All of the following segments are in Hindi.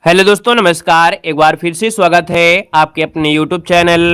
हेलो दोस्तों, नमस्कार। एक बार फिर से स्वागत है आपके अपने यूट्यूब चैनल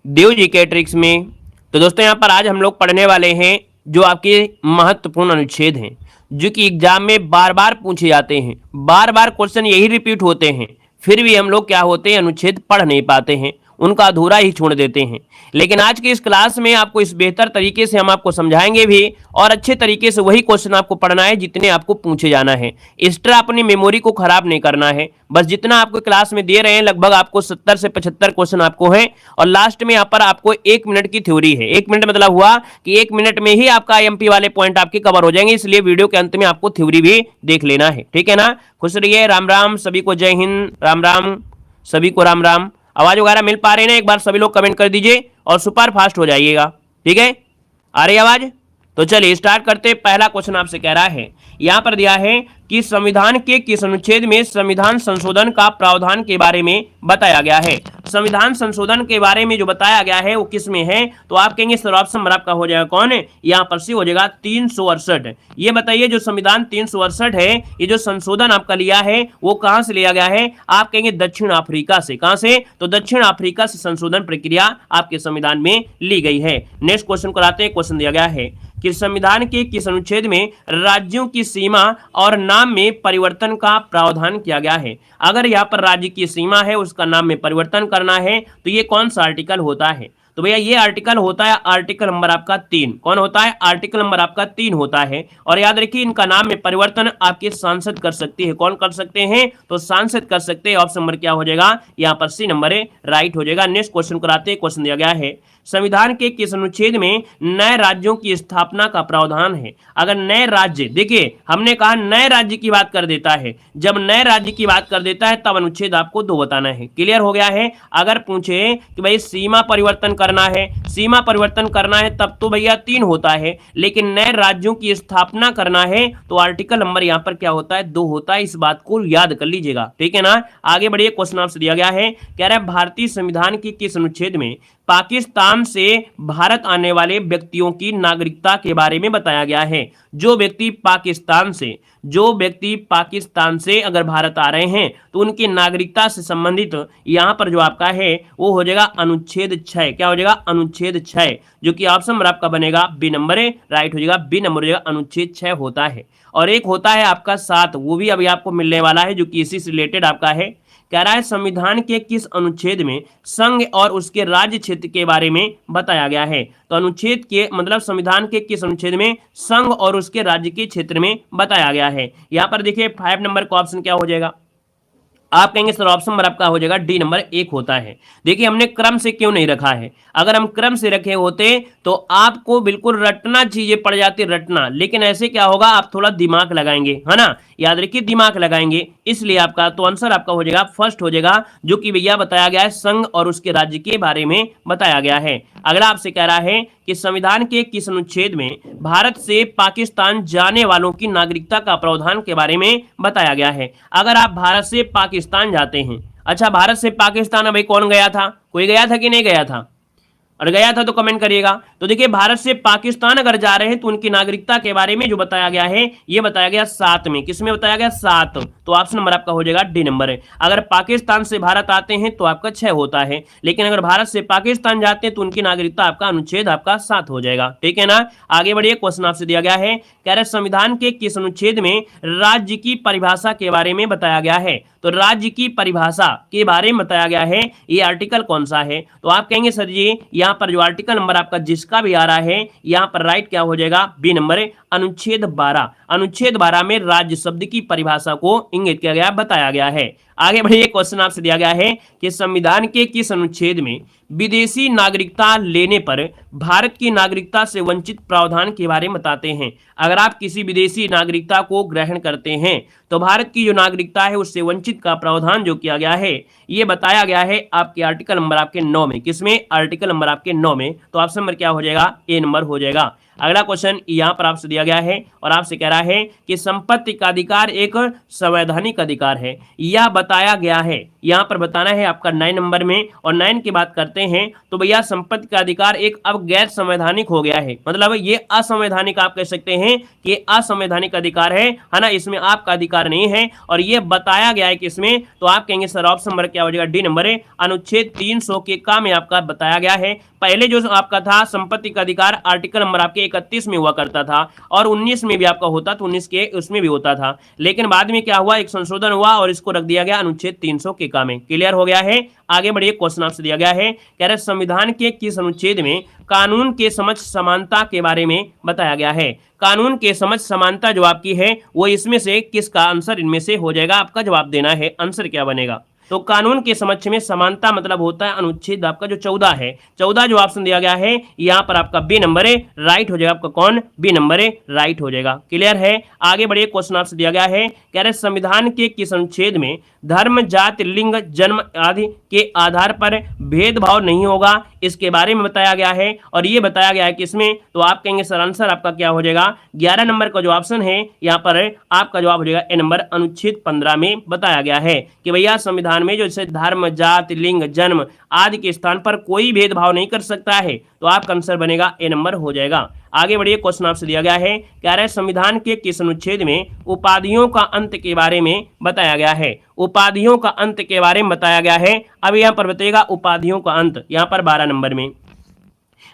देव जी के ट्रिक्स में। तो दोस्तों, यहाँ पर आज हम लोग पढ़ने वाले हैं जो आपके महत्वपूर्ण अनुच्छेद हैं, जो कि एग्जाम में बार बार पूछे जाते हैं। बार बार क्वेश्चन यही रिपीट होते हैं, फिर भी हम लोग क्या होते हैं, अनुच्छेद पढ़ नहीं पाते हैं, उनका अधूरा ही छोड़ देते हैं। लेकिन आज की इस क्लास में आपको इस बेहतर तरीके से हम आपको समझाएंगे भी, और अच्छे तरीके से वही क्वेश्चन आपको पढ़ना है जितने आपको पूछे जाना है। एक्स्ट्रा अपनी मेमोरी को खराब नहीं करना है, बस जितना आपको क्लास में दे रहे हैं लगभग आपको 70 से 75 क्वेश्चन आपको है। और लास्ट में यहाँ पर आपको 1 मिनट की थ्योरी है। 1 मिनट मतलब हुआ कि 1 मिनट में ही आपका IMP वाले पॉइंट आपके कवर हो जाएंगे, इसलिए वीडियो के अंत में आपको थ्योरी भी देख लेना है। ठीक है ना? खुश रहिए। राम राम सभी को, जय हिंद। राम राम सभी को, राम राम। आवाज वगैरह मिल पा रहे हैं ना? एक बार सभी लोग कमेंट कर दीजिए और सुपर फास्ट हो जाइएगा। ठीक है, आ रही आवाज? तो चलिए स्टार्ट करते। पहला क्वेश्चन आपसे कह रहा है, यहां पर दिया है कि संविधान के किस अनुच्छेद में संविधान संशोधन का प्रावधान के बारे में बताया गया है। संविधान संशोधन के बारे में जो बताया गया है वो किस में है? तो आप कहेंगे सर ऑप्शन नंबर आपका हो जाएगा कौन है? यहां पर सी हो जाएगा 368। ये बताइए जो संविधान 368 है, ये जो संशोधन आपका लिया है वो कहां से लिया गया है? आप कहेंगे दक्षिण अफ्रीका से। कहां से? तो दक्षिण अफ्रीका से संशोधन प्रक्रिया आपके संविधान में ली गई है। नेक्स्ट क्वेश्चन कराते हैं। क्वेश्चन दिया गया है कि संविधान के किस अनुच्छेद में राज्यों की सीमा और नाम में परिवर्तन का प्रावधान किया गया है। अगर यहाँ पर राज्य की सीमा है, उसका नाम में परिवर्तन करना है, तो ये कौन सा आर्टिकल होता है? तो भैया ये आर्टिकल होता है आर्टिकल नंबर आपका 3। कौन होता है? आर्टिकल नंबर आपका 3 होता है। और याद रखिए इनका नाम में परिवर्तन आपके सांसद कर सकती है। कौन कर सकते हैं? तो सांसद कर सकते हैं। ऑप्शन नंबर क्या हो जाएगा? यहाँ पर सी नंबर राइट हो जाएगा। नेक्स्ट क्वेश्चन कराते हैं। क्वेश्चन दिया गया है, संविधान के किस अनुच्छेद में नए राज्यों की स्थापना का प्रावधान है। अगर नए राज्य, देखिए हमने कहा नए राज्य की बात कर देता है, जब नए राज्य की बात कर देता है तब अनुच्छेद आपको 2 बताना है। क्लियर हो गया है? अगर पूछे कि भाई सीमा परिवर्तन करना है, सीमा परिवर्तन करना है, तब तो भैया 3 होता है, लेकिन नए राज्यों की स्थापना करना है तो आर्टिकल नंबर यहाँ पर क्या होता है? 2 होता है। इस बात को याद कर लीजिएगा। ठीक है ना? आगे बढ़िए। क्वेश्चन आपसे दिया गया है, कह रहा है भारतीय संविधान के किस अनुच्छेद में पाकिस्तान से भारत आने वाले व्यक्तियों की नागरिकता के बारे में बताया गया है। जो व्यक्ति पाकिस्तान से अगर भारत आ रहे हैं तो उनकी नागरिकता से संबंधित यहां पर जो आपका है वो हो जाएगा अनुच्छेद 6। क्या हो जाएगा? अनुच्छेद 6, जो कि ऑप्शन नंबर आपका बनेगा बी नंबर राइट हो जाएगा। बी नंबर हो जाएगा, अनुच्छेद 6 होता है। और एक होता है आपका 7, वो भी अभी आपको मिलने वाला है, जो कि इसी से रिलेटेड आपका है। कह रहा है संविधान के किस अनुच्छेद में संघ और उसके राज्य क्षेत्र के बारे में बताया गया है। तो अनुच्छेद के मतलब संविधान के किस अनुच्छेद में संघ और उसके राज्य के क्षेत्र में बताया गया है। यहां पर देखिए 5 नंबर का ऑप्शन क्या हो जाएगा? आप कहेंगे सर ऑप्शन नंबर आपका हो जाएगा डी नंबर 1 होता है। देखिए हमने क्रम से क्यों नहीं रखा है? अगर हम क्रम से रखे होते तो आपको बिल्कुल रटना चीजें पड़ जाती, रटना। लेकिन ऐसे क्या होगा, आप थोड़ा दिमाग लगाएंगे, है ना? याद रखिए दिमाग लगाएंगे, इसलिए आपका तो आंसर आपका हो जाएगा फर्स्ट हो जाएगा, जो कि भैया बताया गया है संघ और उसके राज्य के बारे में बताया गया है। अगला आपसे कह रहा है कि संविधान के किस अनुच्छेद में भारत से पाकिस्तान जाने वालों की नागरिकता का प्रावधान के बारे में बताया गया है। अगर आप भारत से पाकिस्तान जाते हैं, अच्छा भारत से पाकिस्तान अभी कौन गया था? कोई गया था कि नहीं गया था? और गया था तो कमेंट करिएगा। तो देखिए भारत से पाकिस्तान अगर जा रहे हैं तो उनकी नागरिकता के बारे में जो बताया गया है, ये बताया गया 7 में। किसमें बताया गया? 7। तो ऑप्शन नंबर आपका हो जाएगा डी नंबर है। अगर पाकिस्तान से भारत आते हैं तो आपका 6 होता है, लेकिन अगर भारत से पाकिस्तान जाते हैं तो उनकी नागरिकता आपका अनुच्छेद आपका 7 हो जाएगा। ठीक है ना? आगे बढ़िए। क्वेश्चन आपसे दिया गया है, कह रहे संविधान के किस अनुच्छेद में राज्य की परिभाषा के बारे में बताया गया है। तो राज्य की परिभाषा के बारे में बताया गया है, ये आर्टिकल कौन सा है? तो आप कहेंगे सर जी यहाँ पर जो आर्टिकल नंबर आपका जिसका भी आ रहा है, यहाँ पर राइट क्या हो जाएगा? बी नंबर अनुच्छेद 12। अनुच्छेद 12 में राज्य शब्द की परिभाषा को इंगित किया गया, बताया गया है। आगे बढ़िए। क्वेश्चन आपसे दिया गया है कि संविधान के किस अनुच्छेद में विदेशी नागरिकता लेने पर भारत की नागरिकता से वंचित प्रावधान के बारे में बताते हैं। अगर आप किसी विदेशी नागरिकता को ग्रहण करते हैं तो भारत की जो नागरिकता है उससे वंचित का प्रावधान जो किया गया है, ये बताया गया है आपके आर्टिकल नंबर आपके 9 में। किसमें? आर्टिकल नंबर आपके 9 में। तो ऑप्शन नंबर क्या हो जाएगा? ए नंबर हो जाएगा। अगला क्वेश्चन यहां पर आपसे दिया गया है और आपसे कह रहा है कि संपत्ति का अधिकार एक संवैधानिक अधिकार है। यह बताया गया है, यहाँ पर बताना है आपका 9 नंबर में। और 9 की बात करते हैं तो भैया संपत्ति का अधिकार एक अब गैर संवैधानिक हो गया है, मतलब ये असंवैधानिक आप कह सकते हैं कि ये असंवैधानिक अधिकार है ना, इसमें आपका अधिकार नहीं है और ये बताया गया है किसमें, तो आप कहेंगे सर ऑप्शन नंबर क्या हो जाएगा, डी नंबर है, अनुच्छेद 300 के का में आपका बताया गया है। पहले जो आपका था संपत्ति का अधिकार आर्टिकल नंबर आपके 31 में हुआ करता था और 19 में भी आपका होता, तो 19 के उसमें भी होता था, लेकिन बाद में क्या हुआ, एक संशोधन हुआ और इसको रख दिया गया अनुच्छेद 300 के का में। क्लियर हो गया है। आगे बढ़िए, क्वेश्चन आपसे दिया गया है, कह रहे संविधान के किस अनुच्छेद में कानून के समक्ष समानता के बारे में बताया गया है। कानून के समक्ष समानता जो आपकी है वो इसमें से किसका आंसर इनमें से हो जाएगा, आपका जवाब देना है, आंसर क्या बनेगा। तो कानून के समक्ष में समानता मतलब होता है अनुच्छेद आपका जो 14 है, 14 जो ऑप्शन दिया गया है यहाँ पर आपका बी नंबर है, राइट हो जाएगा आपका कौन, बी नंबर है, राइट हो जाएगा। क्लियर है। आगे बढ़िए, क्वेश्चन आपसे दिया गया है, कह रहे संविधान के किस अनुच्छेद में धर्म, जाति, लिंग, जन्म आदि के आधार पर भेदभाव नहीं होगा, इसके बारे में बताया गया है और ये बताया गया है किसमें, तो आप कहेंगे सर आंसर आपका क्या हो जाएगा, 11 नंबर का जो ऑप्शन है यहाँ पर आपका जवाब हो जाएगा ए नंबर, अनुच्छेद 15 में बताया गया है कि भैया संविधान में जो जैसे धर्म, जाति, लिंग, जन्म आदि के स्थान पर कोई भेदभाव नहीं कर सकता है, तो आपका आंसर बनेगा ए नंबर हो जाएगा। आगे बढ़िए, क्वेश्चन आपसे दिया गया है, कह रहे संविधान के किस अनुच्छेद में उपाधियों का अंत के बारे में बताया गया है। उपाधियों का अंत के बारे में बताया गया है, अब यहाँ पर बताइएगा उपाधियों का अंत, यहाँ पर 12 नंबर में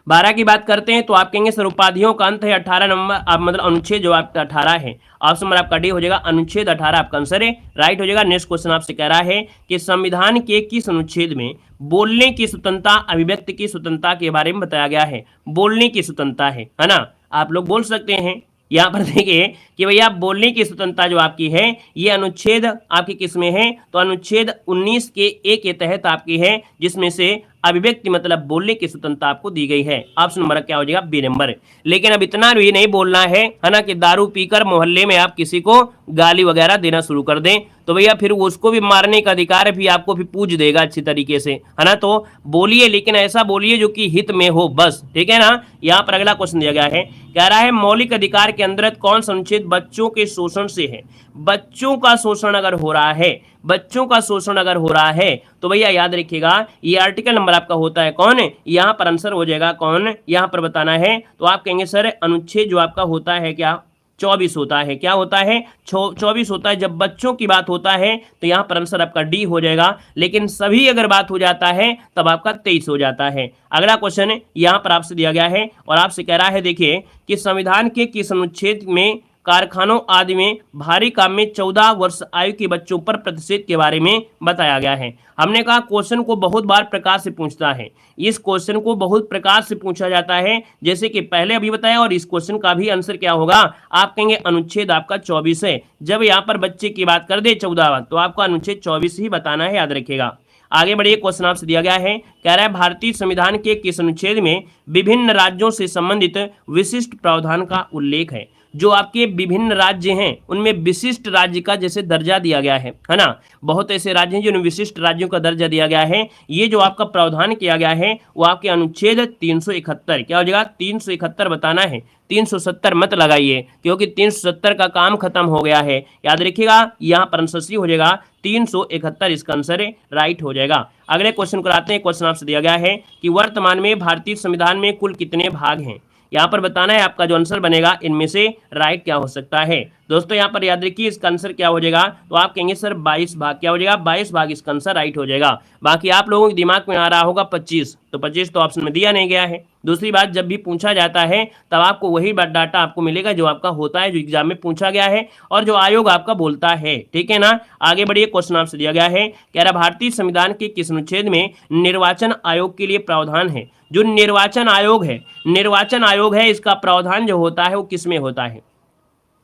12 की बात करते हैं तो आप कहेंगे सर उपाधियों का अंत है 18 नंबर, आप मतलब अनुच्छेद जो आपका 18 है, ऑप्शन नंबर आपका डी हो जाएगा, अनुच्छेद 18 आपका आंसर है, राइट हो जाएगा। नेक्स्ट क्वेश्चन आपसे कह रहा है कि संविधान के किस अनुच्छेद में बोलने की स्वतंत्रता, अभिव्यक्ति की स्वतंत्रता के बारे में बताया गया है। बोलने की स्वतंत्रता है ना, आप लोग बोल सकते हैं। यहाँ पर देखिए कि भैया बोलने की स्वतंत्रता जो आपकी है ये अनुच्छेद आपकी किस में है, तो अनुच्छेद 19 के ए के तहत आपकी है, जिसमें से अभिव्यक्ति मतलब बोलने की स्वतंत्रता आपको दी गई है। ऑप्शन नंबर क्या हो जाएगा, बी नंबर। लेकिन अब इतना भी नहीं बोलना है ना कि दारू पीकर मोहल्ले में आप किसी को गाली वगैरह देना शुरू कर दें, तो भैया फिर उसको भी मारने का अधिकार भी आपको भी पूछ देगा अच्छी तरीके से, है ना। तो बोलिए, लेकिन ऐसा बोलिए जो कि हित में हो, बस, ठीक है ना। यहाँ पर अगला क्वेश्चन दिया गया है, कह रहा है मौलिक अधिकार के अंतर्गत कौन सा अनुच्छेद बच्चों के शोषण से है। बच्चों का शोषण अगर हो रहा है, बच्चों का शोषण अगर हो रहा है तो भैया याद रखिएगा ये आर्टिकल नंबर आपका होता है कौन, यहाँ पर आंसर हो जाएगा कौन, यहाँ पर बताना है तो आप कहेंगे सर अनुच्छेद जो आपका होता है क्या, 24 होता है। क्या होता है, 24 होता है। जब बच्चों की बात होता है तो यहाँ पर आंसर आपका डी हो जाएगा, लेकिन सभी अगर बात हो जाता है तब आपका 23 हो जाता है। अगला क्वेश्चन यहाँ पर आपसे दिया गया है और आपसे कह रहा है देखिए कि संविधान के किस अनुच्छेद में कारखानों आदि में भारी काम में 14 वर्ष आयु के बच्चों पर प्रतिषेध के बारे में बताया गया है। हमने कहा क्वेश्चन को बहुत बार प्रकार से पूछता है, इस क्वेश्चन को बहुत प्रकार से पूछा जाता है, जैसे कि पहले अभी बताया, और इस क्वेश्चन का भी आंसर क्या होगा, आप कहेंगे अनुच्छेद आपका 24 है। जब यहाँ पर बच्चे की बात कर दे 14 तो आपको अनुच्छेद 24 ही बताना है, याद रखिएगा। आगे बढ़िए, क्वेश्चन आपसे दिया गया है, कह रहा है भारतीय संविधान के किस अनुच्छेद में विभिन्न राज्यों से संबंधित विशिष्ट प्रावधान का उल्लेख है। जो आपके विभिन्न राज्य हैं उनमें विशिष्ट राज्य का जैसे दर्जा दिया गया है ना, बहुत ऐसे राज्य हैं जिन्हें विशिष्ट राज्यों का दर्जा दिया गया है। ये जो आपका प्रावधान किया गया है वो आपके अनुच्छेद 371, क्या हो जाएगा, 371 बताना है, 370 मत लगाइए क्योंकि 370 का काम खत्म हो गया है, याद रखिएगा। यहाँ पर आंसर सी हो जाएगा 371, इसका आंसर राइट हो जाएगा। अगले क्वेश्चन को आते हैं। क्वेश्चन आपसे दिया गया है कि वर्तमान में भारतीय संविधान में कुल कितने भाग हैं। यहाँ पर बताना है आपका जो आंसर बनेगा इनमें से राइट क्या हो सकता है। दोस्तों यहाँ पर याद रखिए इसका आंसर क्या हो जाएगा, तो आप कहेंगे सर 22 भाग, क्या हो जाएगा, 22 भाग इसका आंसर राइट हो जाएगा। बाकी आप लोगों के दिमाग में आ रहा होगा 25, तो 25 तो ऑप्शन में दिया नहीं गया है। दूसरी बात, जब भी पूछा जाता है तब आपको वही डाटा आपको मिलेगा जो आपका होता है, जो एग्जाम में पूछा गया है और जो आयोग आपका बोलता है, ठीक है ना। आगे बढ़िए, क्वेश्चन आपसे दिया गया है, कह रहा भारतीय संविधान के किस अनुच्छेद में निर्वाचन आयोग के लिए प्रावधान है। जो निर्वाचन आयोग है, निर्वाचन आयोग है, इसका प्रावधान जो होता है वो किस में होता है।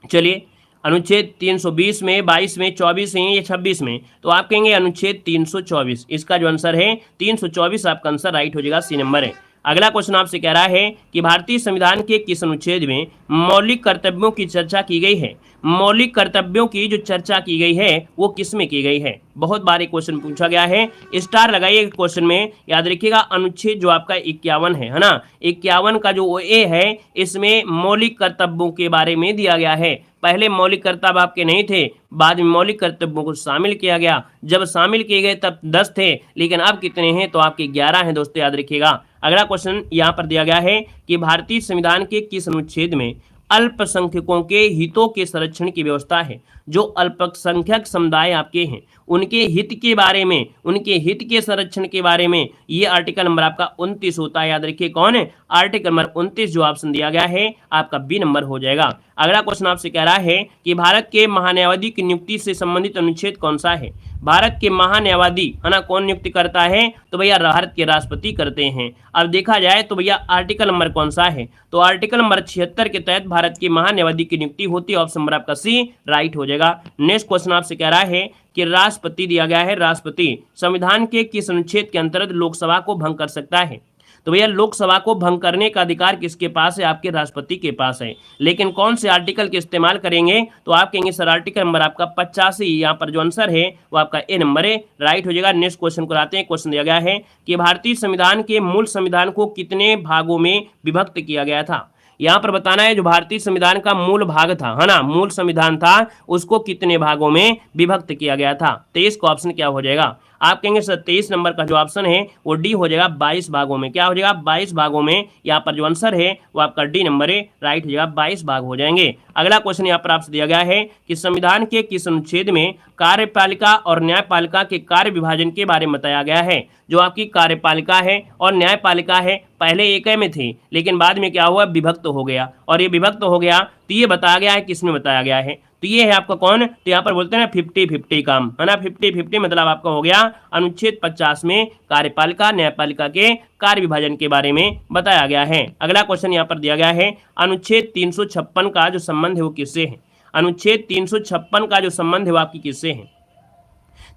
चलिए, अनुच्छेद 320 में, 22 में, 24 में या 26 में, तो आप कहेंगे अनुच्छेद 324, इसका जो आंसर है 324 आपका आंसर राइट हो जाएगा, सी नंबर है। अगला क्वेश्चन आपसे कह रहा है कि भारतीय संविधान के किस अनुच्छेद में मौलिक कर्तव्यों की चर्चा की गई है। मौलिक कर्तव्यों की जो चर्चा की गई है वो किस में की गई है। बहुत बार ये क्वेश्चन पूछा गया है, स्टार लगाइए क्वेश्चन में। याद रखिएगा अनुच्छेद जो आपका 51 है ना, 51 का जो ए है इसमें मौलिक कर्तव्यों के बारे में दिया गया है। पहले मौलिक कर्तव्य आपके नहीं थे, बाद में मौलिक कर्तव्यों को शामिल किया गया। जब शामिल किए गए तब 10 थे, लेकिन अब कितने हैं, तो आपके 11 हैं दोस्तों, याद रखिएगा। अगला क्वेश्चन यहाँ पर दिया गया है कि भारतीय संविधान के किस अनुच्छेद में अल्पसंख्यकों के हितों के संरक्षण की व्यवस्था है। जो अल्पसंख्यक समुदाय आपके हैं उनके हित के बारे में, उनके हित के संरक्षण के बारे में ये आर्टिकल नंबर आपका 29 होता है। याद रखिए कौन है, आर्टिकल नंबर 29 जो ऑप्शन दिया गया है आपका बी नंबर हो जाएगा। अगला क्वेश्चन आपसे कह रहा है कि भारत के महान्यायवादी की नियुक्ति से संबंधित अनुच्छेद कौन सा है। भारत के महान्यायवादी है ना कौन नियुक्ति करता है, तो भैया भारत के राष्ट्रपति करते हैं। अब देखा जाए तो भैया आर्टिकल नंबर कौन सा है, तो आर्टिकल नंबर 76 के तहत भारत के महान्यायवादी की नियुक्ति होती है। ऑप्शन नंबर आपका सी राइट हो जाएगा। नेक्स्ट क्वेश्चन आपसे कह रहा है कि राष्ट्रपति दिया गया है, राष्ट्रपति संविधान के किस अनुच्छेद के अंतर्गत लोकसभा को भंग कर सकता है। तो भैया लोकसभा को भंग करने का अधिकार किसके पास है, आपके राष्ट्रपति के पास है। लेकिन कौन से आर्टिकल के इस्तेमाल करेंगे, तो आप कहेंगे सर आर्टिकल नंबर आपका 85। यहाँ पर जो आंसर है वो आपका ए नंबर है, राइट हो जाएगा। नेक्स्ट क्वेश्चन को आते हैं। क्वेश्चन दिया गया है कि भारतीय संविधान के मूल संविधान को कितने भागों में विभक्त किया गया था। यहाँ पर बताना है जो भारतीय संविधान का मूल भाग था, है ना, मूल संविधान था, उसको कितने भागों में विभक्त किया गया था। 23 का ऑप्शन क्या हो जाएगा, आप कहेंगे सर 23 नंबर का जो ऑप्शन है वो डी हो जाएगा, 22 भागों में। क्या हो जाएगा, 22 भागों में। यहाँ पर जो आंसर है वो आपका डी नंबर है, राइट हो जाएगा, 22 भाग हो जाएंगे। अगला क्वेश्चन यहाँ पर आपसे दिया गया है कि संविधान के किस अनुच्छेद में कार्यपालिका और न्यायपालिका के कार्य विभाजन के बारे में बताया गया है। जो आपकी कार्यपालिका है और न्यायपालिका है पहले एक में थी, लेकिन बाद में क्या हुआ, विभक्त हो गया। और ये विभक्त हो गया तो ये बताया गया है, किसमें बताया गया है, तो ये है आपका कौन, तो यहाँ पर बोलते हैं ना 50-50 काम, है ना, 50-50 मतलब आपका हो गया अनुच्छेद 50 में कार्यपालिका न्यायपालिका के कार्य विभाजन के बारे में बताया गया है। अगला क्वेश्चन यहाँ पर दिया गया है अनुच्छेद 356 का जो संबंध है वो किससे है। अनुच्छेद 356 का जो संबंध है वो आपकी किससे है,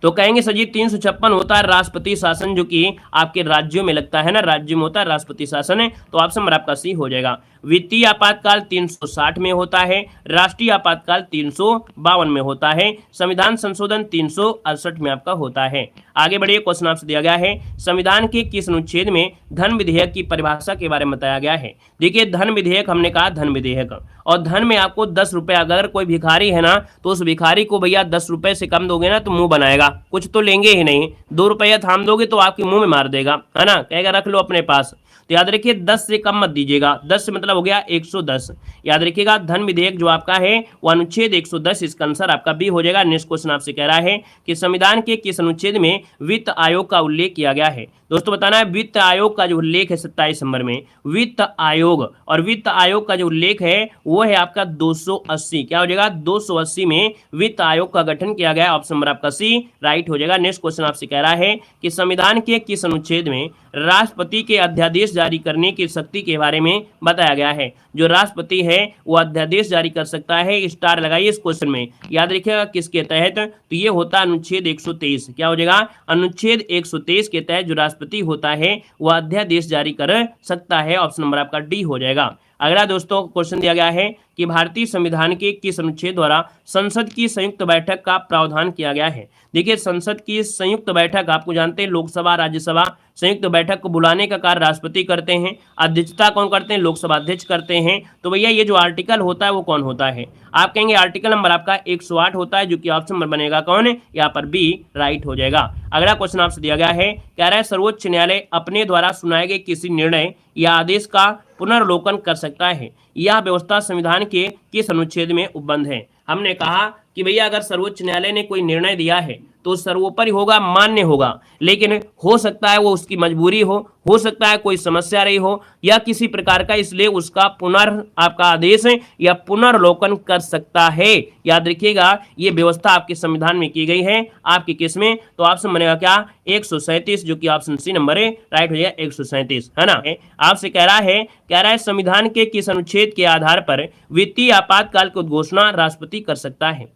तो कहेंगे सर जी 356 होता है राष्ट्रपति शासन, जो कि आपके राज्यों में लगता है ना, राज्यों में होता है राष्ट्रपति शासन है, तो ऑप्शन नंबर आपका सी हो जाएगा। वित्तीय आपातकाल 360 में होता है, राष्ट्रीय आपातकाल 352 में होता है, संविधान संशोधन 368 में आपका होता है। आगे बढ़िए, क्वेश्चन आपसे दिया गया है संविधान के किस अनुच्छेद में धन विधेयक की परिभाषा के बारे में बताया गया है। देखिए धन विधेयक, हमने कहा धन विधेयक, और धन में आपको 10 रुपये, अगर कोई भिखारी है ना तो उस भिखारी को भैया 10 रुपये से कम दोगे ना तो मुंह बनाएगा, कुछ तो लेंगे ही नहीं। 2 रुपया थाम दोगे तो आपके मुंह में मार देगा, है ना, कहेगा रख लो अपने पास। तो याद रखिए 10 से कम मत दीजिएगा, 10 से मतलब हो गया 110। याद रखिएगा धन विधेयक जो आपका है वो अनुच्छेद 110, इसका आंसर आपका बी हो जाएगा। नेक्स्ट क्वेश्चन आपसे कह रहा है कि संविधान के किस अनुच्छेद में वित्त आयोग का उल्लेख किया गया है। दोस्तों बताना है वित्त आयोग का जो उल्लेख है 27 नंबर में, वित्त आयोग, और वित्त आयोग का जो उल्लेख है वो है आपका 280। क्या हो जाएगा, 280 में वित्त आयोग का गठन किया गया। ऑप्शन नंबर आपका सी राइट हो जाएगा। नेक्स्ट क्वेश्चन आपसे कह रहा है कि संविधान के किस अनुच्छेद में राष्ट्रपति के अध्यादेश जारी करने की शक्ति के बारे में बताया गया है। जो राष्ट्रपति है वो अध्यादेश जारी कर सकता है, स्टार लगाइए इस क्वेश्चन में। याद रखिएगा किसके तहत, तो ये होता है अनुच्छेद 123। क्या हो जाएगा, अनुच्छेद 123 के तहत जो राष्ट्रपति होता है वह अध्यादेश जारी कर सकता है। ऑप्शन नंबर आपका डी हो जाएगा। अगला दोस्तों क्वेश्चन दिया गया है कि भारतीय संविधान के किस अनुच्छेद द्वारा संसद की संयुक्त बैठक का प्रावधान किया गया है। देखिए संसद की संयुक्त बैठक आपको जानते हैं, लोकसभा राज्यसभा संयुक्त बैठक को बुलाने का कार्य राष्ट्रपति करते हैं, अध्यक्षता कौन करते हैं, लोकसभा अध्यक्ष करते हैं। तो भैया ये जो आर्टिकल होता है वो कौन होता है, आप कहेंगे आर्टिकल नंबर आपका 108 होता है, जो कि ऑप्शन नंबर बनेगा कौन है, यहाँ पर बी राइट हो जाएगा। अगला क्वेश्चन आपसे दिया गया है, कह रहा है सर्वोच्च न्यायालय अपने द्वारा सुनाए गए किसी निर्णय या आदेश का पुनर्लोकन कर सकता है। यह व्यवस्था संविधान के किस अनुच्छेद में उपबंध है। हमने कहा कि भैया अगर सर्वोच्च न्यायालय ने कोई निर्णय दिया है तो सर्वोपरि होगा, मान्य होगा, लेकिन हो सकता है वो उसकी मजबूरी हो सकता है कोई समस्या रही हो या किसी प्रकार का, इसलिए उसका आपका आदेश या पुनर्लोकन कर सकता है। याद रखिएगा ये व्यवस्था आपके संविधान में की गई है, आपके केस में, तो ऑप्शन बनेगा क्या 137, जो कि ऑप्शन सी नंबर है, राइट हो जाएगा 137, है ना। आपसे कह रहा है संविधान के किस अनुच्छेद के आधार पर वित्तीय आपातकाल की घोषणा राष्ट्रपति कर सकता है।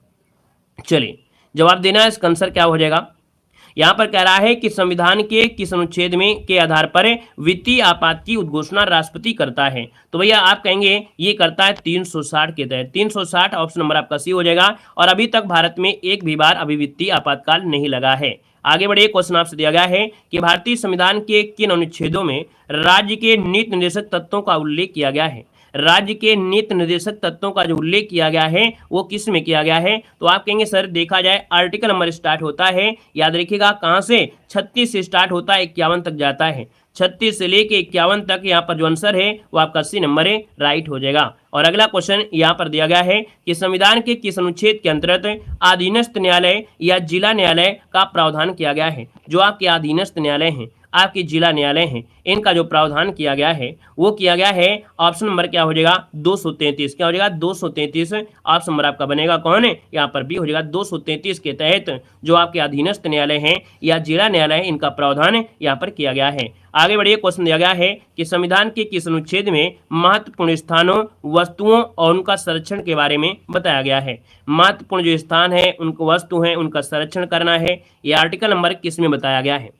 चलिए जवाब देना है, इसका आंसर क्या हो जाएगा। यहाँ पर कह रहा है कि संविधान के किस अनुच्छेद में के आधार पर वित्तीय आपात की उद्घोषणा राष्ट्रपति करता है। तो भैया आप कहेंगे ये करता है 360 के तहत। 360 ऑप्शन नंबर आपका सी हो जाएगा। और अभी तक भारत में एक भी बार अभी वित्तीय आपातकाल नहीं लगा है। आगे बढ़िए, क्वेश्चन आपसे दिया गया है कि भारतीय संविधान के किन अनुच्छेदों में राज्य के नीति निर्देशक तत्वों का उल्लेख किया गया है। राज्य के नीति निर्देशक तत्वों का जो उल्लेख किया गया है वो किस में किया गया है। तो आप कहेंगे सर देखा जाए आर्टिकल नंबर स्टार्ट होता है, याद रखिएगा कहां से, 36 से स्टार्ट होता है, 51 तक जाता है। 36 से लेके 51 तक यहाँ पर जो आंसर है वो आपका सी नंबर है, राइट हो जाएगा। और अगला क्वेश्चन यहाँ पर दिया गया है कि संविधान के किस अनुच्छेद के अंतर्गत अधीनस्थ न्यायालय या जिला न्यायालय का प्रावधान किया गया है। जो आपके अधीनस्थ न्यायालय हैं, आपके जिला न्यायालय हैं, इनका जो प्रावधान किया गया है वो किया गया है ऑप्शन नंबर क्या हो जाएगा 233। क्या हो जाएगा 233 ऑप्शन नंबर आपका बनेगा कौन है, यहाँ पर भी हो जाएगा 233 के तहत जो आपके अधीनस्थ न्यायालय हैं या जिला न्यायालय है इनका प्रावधान यहाँ पर किया गया है। आगे बढ़िए, क्वेश्चन दिया गया है कि संविधान के किस अनुच्छेद में महत्वपूर्ण स्थानों, वस्तुओं और उनका संरक्षण के बारे में बताया गया है। महत्वपूर्ण जो स्थान है, उनको वस्तु है, उनका संरक्षण करना है, ये आर्टिकल नंबर किस में बताया गया है।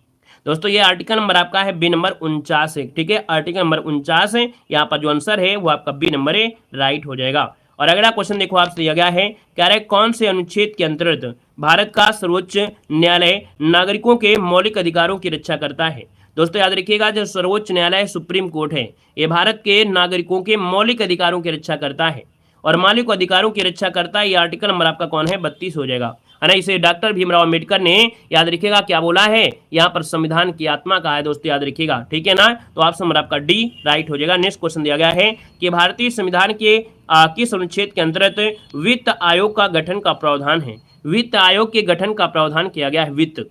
दोस्तों ये आर्टिकल नंबर आपका है बी नंबर 49 है। ठीक है, आर्टिकल नंबर 49 है, यहाँ पर जो आंसर है वो आपका बी नंबर है, राइट हो जाएगा। और अगला क्वेश्चन देखो आपसे दिया गया है, कह रहे कौन से अनुच्छेद के अंतर्गत भारत का सर्वोच्च न्यायालय नागरिकों के मौलिक अधिकारों की रक्षा करता है। दोस्तों याद रखिएगा जो सर्वोच्च न्यायालय सुप्रीम कोर्ट है, ये भारत के नागरिकों के मौलिक अधिकारों की रक्षा करता है और मौलिक अधिकारों की रक्षा करता है। ये आर्टिकल नंबर आपका कौन है 32 हो जाएगा, है ना। इसे डॉक्टर भीमराव अम्बेडकर ने याद रखिएगा क्या बोला है, यहाँ पर संविधान की आत्मा कहा है दोस्तों, याद रखिएगा, ठीक है ना। तो ऑप्शन नंबर आपका डी राइट हो जाएगा। नेक्स्ट क्वेश्चन दिया गया है कि भारतीय संविधान के किस अनुच्छेद के अंतर्गत वित्त आयोग का गठन का प्रावधान है। वित्त आयोग के गठन का प्रावधान किया गया है। वित्त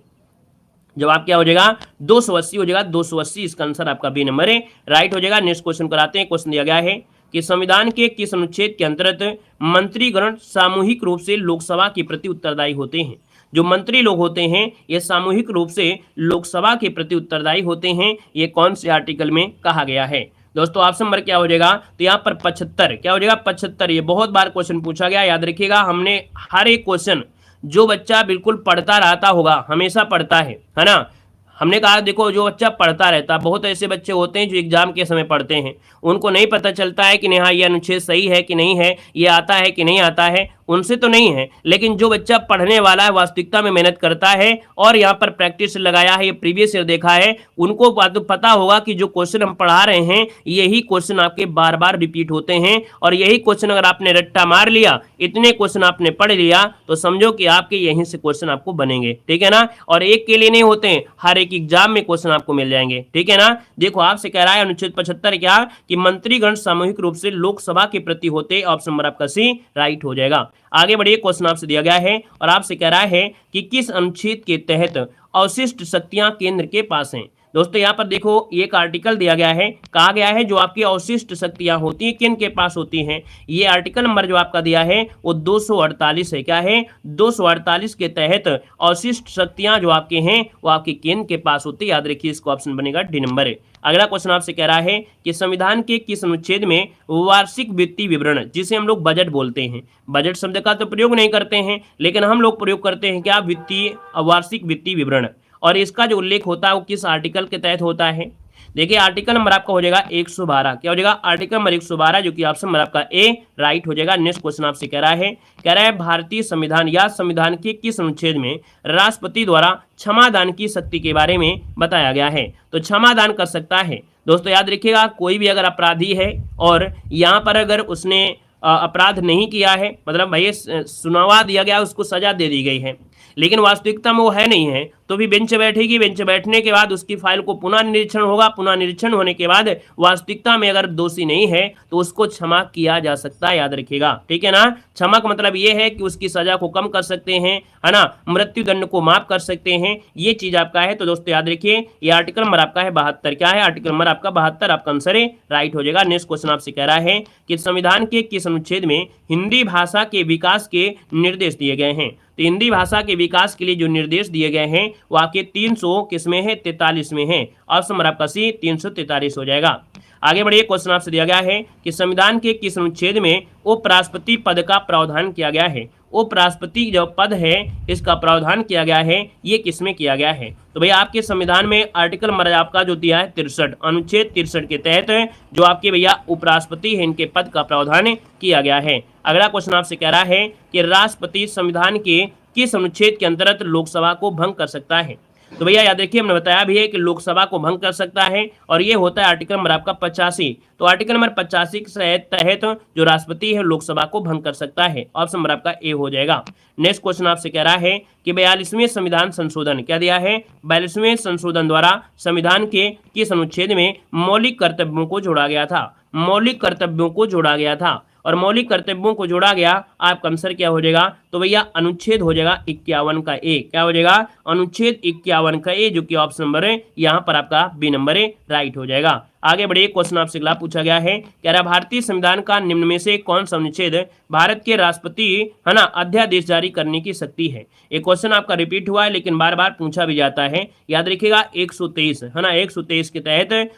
जवाब क्या हो जाएगा 280 हो जाएगा, 280 इसका आंसर आपका बी नंबर है, राइट हो जाएगा। नेक्स्ट क्वेश्चन कराते हैं। क्वेश्चन दिया गया है कि संविधान के किस अनुच्छेद के अंतर्गत मंत्रीगण सामूहिक रूप से लोकसभा के प्रति उत्तरदायी होते हैं। जो मंत्री लोग होते हैं ये सामूहिक रूप से लोकसभा के प्रति उत्तरदायी होते हैं, ये कौन से आर्टिकल में कहा गया है। दोस्तों ऑप्शन नंबर क्या हो जाएगा, तो यहाँ पर 75, क्या हो जाएगा 75। ये बहुत बार क्वेश्चन पूछा गया, याद रखिएगा। हमने हर एक क्वेश्चन जो बच्चा बिल्कुल पढ़ता रहता होगा, हमेशा पढ़ता है ना, हमने कहा देखो जो बच्चा पढ़ता रहता, बहुत ऐसे बच्चे होते हैं जो एग्जाम के समय पढ़ते हैं, उनको नहीं पता चलता है कि नहीं हाँ ये अनुच्छेद सही है कि नहीं है, ये आता है कि नहीं आता है, उनसे तो नहीं है। लेकिन जो बच्चा पढ़ने वाला है, वास्तविकता में मेहनत करता है और यहाँ पर प्रैक्टिस लगाया है, ये प्रीवियस ईयर देखा है, उनको पता होगा कि जो क्वेश्चन हम पढ़ा रहे हैं यही क्वेश्चन आपके बार बार रिपीट होते हैं। और यही क्वेश्चन अगर आपने रट्टा मार लिया, इतने क्वेश्चन आपने पढ़ लिया, तो समझो कि आपके यहीं से क्वेश्चन आपको बनेंगे, ठीक है ना। और एक के लिए नहीं होते हैं, हर एक एग्जाम में क्वेश्चन आपको मिल जाएंगे, ठीक है ना। देखो आपसे कह रहा है अनुच्छेद 75 क्या कि मंत्रीगण सामूहिक रूप से लोकसभा के प्रति होते, ऑप्शन नंबर आपका सी राइट हो जाएगा। आगे बढ़िए, क्वेश्चन आपसे दिया गया है और आपसे कह रहा है कि किस अनुच्छेद के तहत अवशिष्ट शक्तियां केंद्र के पास हैं। दोस्तों यहाँ पर देखो एक आर्टिकल दिया गया है, कहा गया है जो आपकी अवशिष्ट शक्तियां होती हैं किन के पास होती हैं। ये आर्टिकल नंबर जो आपका दिया है वो 248 है। क्या है 248 के तहत अवशिष्ट शक्तियां जो आपके हैं वो आपके केंद्र के पास होती है, याद रखिए इसको ऑप्शन बनेगा डी नंबर है। अगला क्वेश्चन आपसे कह रहा है कि संविधान के किस अनुच्छेद में वार्षिक वित्तीय विवरण, जिसे हम लोग बजट बोलते हैं, बजट शब्द का तो प्रयोग नहीं करते हैं लेकिन हम लोग प्रयोग करते हैं क्या वित्तीय वार्षिक वित्तीय विवरण, और इसका जो उल्लेख होता है वो किस आर्टिकल के तहत होता है। देखिए आर्टिकल नंबर आपका हो जाएगा 112। क्या हो जाएगा आर्टिकल नंबर 112 जो कि ऑप्शन नंबर आपका ए राइट हो जाएगा। नेक्स्ट क्वेश्चन आपसे कह रहा है भारतीय संविधान या संविधान के किस अनुच्छेद में राष्ट्रपति द्वारा क्षमादान की शक्ति के बारे में बताया गया है। तो क्षमादान कर सकता है दोस्तों, याद रखिएगा कोई भी अगर अपराधी है और यहाँ पर अगर उसने अपराध नहीं किया है, मतलब भाई सुनवा दिया गया, उसको सजा दे दी गई है, लेकिन वास्तविकता में वो है नहीं है, तो भी बेंच बैठेगी, बेंच बैठने के बाद उसकी फाइल को पुनः निरीक्षण होगा, पुनः निरीक्षण होने के बाद वास्तविकता में अगर दोषी नहीं है तो उसको क्षमा किया जा सकता है, याद रखिएगा, ठीक है ना। क्षमा का मतलब ये है कि उसकी सजा को कम कर सकते हैं, है ना, मृत्यु दंड को माफ कर सकते हैं, ये चीज आपका है। तो दोस्तों याद रखिए ये आर्टिकल नंबर आपका है 72। क्या है आर्टिकल नंबर आपका 72, आपका आंसर है राइट हो जाएगा। नेक्स्ट क्वेश्चन आपसे कह रहा है कि संविधान के किस अनुच्छेद में हिंदी भाषा के विकास के निर्देश दिए गए हैं। तो हिंदी भाषा के विकास के लिए जो निर्देश दिए गए हैं वो आपके 300 किसमें है 43 में है, ऑप्शन नंबर आपका सी 343 हो जाएगा। आगे बढ़िए, क्वेश्चन आपसे दिया गया है कि संविधान के किस अनुच्छेद में उपराष्ट्रपति पद का प्रावधान किया गया है। उपराष्ट्रपति जो पद है इसका प्रावधान किया गया है, ये किसमें किया गया है? तो भैया आपके संविधान में आर्टिकल नंबर आपका जो दिया है 63, अनुच्छेद 63 के तहत जो आपके भैया उपराष्ट्रपति है इनके पद का प्रावधान किया गया है। अगला क्वेश्चन आपसे कह रहा है कि राष्ट्रपति संविधान के किस अनुच्छेद के अंतर्गत लोकसभा को भंग कर सकता है? तो भैया याद रखिए, हमने बताया भी है कि लोकसभा को भंग कर सकता है और ये होता है आर्टिकल नंबर आपका 85। तो आर्टिकल नंबर 85 के तहत जो राष्ट्रपति है लोकसभा को भंग कर सकता है। ऑप्शन नंबर आपका ए हो जाएगा। नेक्स्ट क्वेश्चन आपसे कह रहा है कि 42वें संविधान संशोधन क्या दिया है? 42वें संशोधन द्वारा संविधान के किस अनुच्छेद में मौलिक कर्तव्यों को जोड़ा गया था? मौलिक कर्तव्यों को जोड़ा गया था और मौलिक कर्तव्यों को जोड़ा गया, आपका आंसर क्या हो जाएगा? तो भैया अनुच्छेद हो जाएगा 51 का ए। क्या हो जाएगा? अनुच्छेद 51 का ए, जो कि ऑप्शन नंबर है यहाँ पर आपका बी नंबर है, राइट हो जाएगा। आगे बढ़िए, क्वेश्चन आपसे अगला पूछा गया है, कह रहा भारतीय संविधान का निम्न में से कौन सा अनुच्छेद भारत के राष्ट्रपति है ना अध्यादेश जारी करने की शक्ति है? एक क्वेश्चन आपका रिपीट हुआ है लेकिन बार बार पूछा भी जाता है, याद रखिएगा 123 है ना, 123 के तहत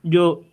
जो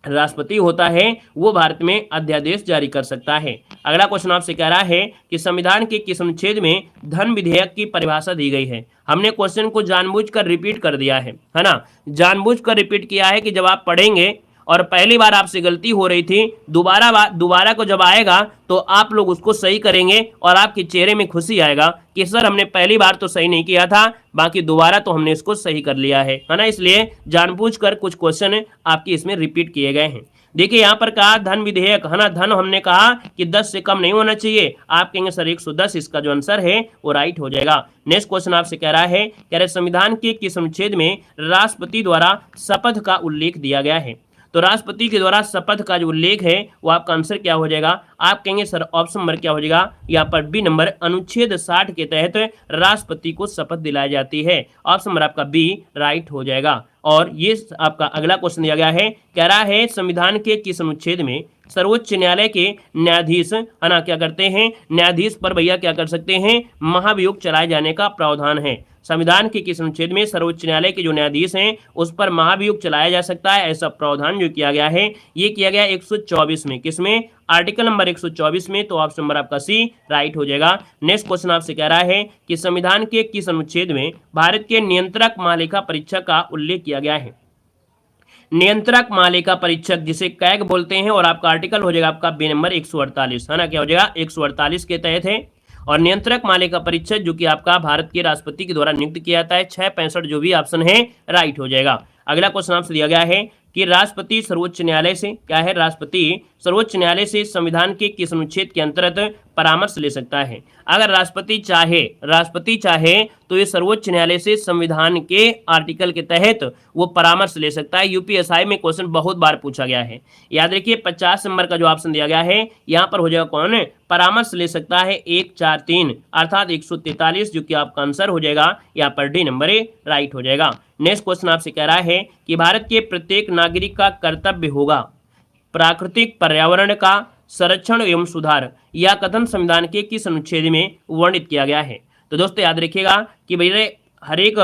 राष्ट्रपति होता है वो भारत में अध्यादेश जारी कर सकता है। अगला क्वेश्चन आपसे कह रहा है कि संविधान के किस अनुच्छेद में धन विधेयक की परिभाषा दी गई है? हमने क्वेश्चन को जानबूझकर रिपीट कर दिया है ना, जानबूझकर रिपीट किया है कि जब आप पढ़ेंगे और पहली बार आपसे गलती हो रही थी, दोबारा को जब आएगा तो आप लोग उसको सही करेंगे और आपके चेहरे में खुशी आएगा कि सर हमने पहली बार तो सही नहीं किया था, बाकी दोबारा तो हमने इसको सही कर लिया है ना। इसलिए जानबूझकर कुछ क्वेश्चन आपके इसमें रिपीट किए गए हैं। देखिए यहाँ पर कहा धन विधेयक है ना, धन हमने कहा कि 10 से कम नहीं होना चाहिए, आप कहेंगे सर 110, इसका जो आंसर है वो राइट हो जाएगा। नेक्स्ट क्वेश्चन आपसे कह रहा है, कह रहे संविधान के किस अनुच्छेद में राष्ट्रपति द्वारा शपथ का उल्लेख दिया गया है? तो राष्ट्रपति के द्वारा शपथ का जो उल्लेख है वो आपका आंसर क्या हो जाएगा? आप कहेंगे सर ऑप्शन नंबर क्या हो जाएगा यहाँ पर बी नंबर, अनुच्छेद 60 के तहत राष्ट्रपति को शपथ दिलाई जाती है। ऑप्शन नंबर आपका बी राइट हो जाएगा। और ये आपका अगला क्वेश्चन दिया गया है, कह रहा है संविधान के किस अनुच्छेद में सर्वोच्च न्यायालय के न्यायाधीश है ना क्या करते हैं, न्यायाधीश पर भैया क्या कर सकते हैं, महाभियोग चलाए जाने का प्रावधान है? संविधान के किस अनुच्छेद में सर्वोच्च न्यायालय के जो न्यायाधीश हैं उस पर महाभियोग चलाया जा सकता है? ऐसा प्रावधान जो किया गया है ये किया गया 124 में। किसमें? आर्टिकल नंबर 124 में। तो ऑप्शन नंबर आपका सी राइट हो जाएगा। नेक्स्ट क्वेश्चन आपसे कह रहा है कि संविधान के किस अनुच्छेद में भारत के नियंत्रक महालेखा परीक्षक का उल्लेख किया गया है? नियंत्रक महालेखा परीक्षक जिसे कैग बोलते हैं, और आपका आर्टिकल हो जाएगा आपका बी नंबर 148 है ना, क्या हो जाएगा 148 के तहत है। और नियंत्रक महालेखा परीक्षक जो कि आपका भारत के राष्ट्रपति के द्वारा नियुक्त किया जाता है। 665 जो भी ऑप्शन है राइट हो जाएगा। अगला क्वेश्चन आपसे दिया गया है कि राष्ट्रपति सर्वोच्च न्यायालय से क्या है, राष्ट्रपति सर्वोच्च न्यायालय से संविधान के किस अनुच्छेद के अंतर्गत परामर्श ले सकता है? अगर राष्ट्रपति चाहे तो ये सर्वोच्च न्यायालय से संविधान के आर्टिकल के तहत वो परामर्श ले सकता है। यूपीएसआई में क्वेश्चन बहुत बार पूछा गया है, याद रखिए 50 नंबर का जो ऑप्शन दिया गया है यहाँ पर हो जाएगा कौन परामर्श ले सकता है? 1 4 3 अर्थात 143, जो कि आपका आंसर हो जाएगा यहाँ पर डी नंबर राइट हो जाएगा। नेक्स्ट क्वेश्चन आपसे कह रहा है कि भारत के प्रत्येक नागरिक का कर्तव्य होगा प्राकृतिक पर्यावरण का संरक्षण एवं सुधार, यह कथन संविधान के किस अनुच्छेद में वर्णित किया गया है? तो दोस्तों याद रखिएगा कि भैया हर एक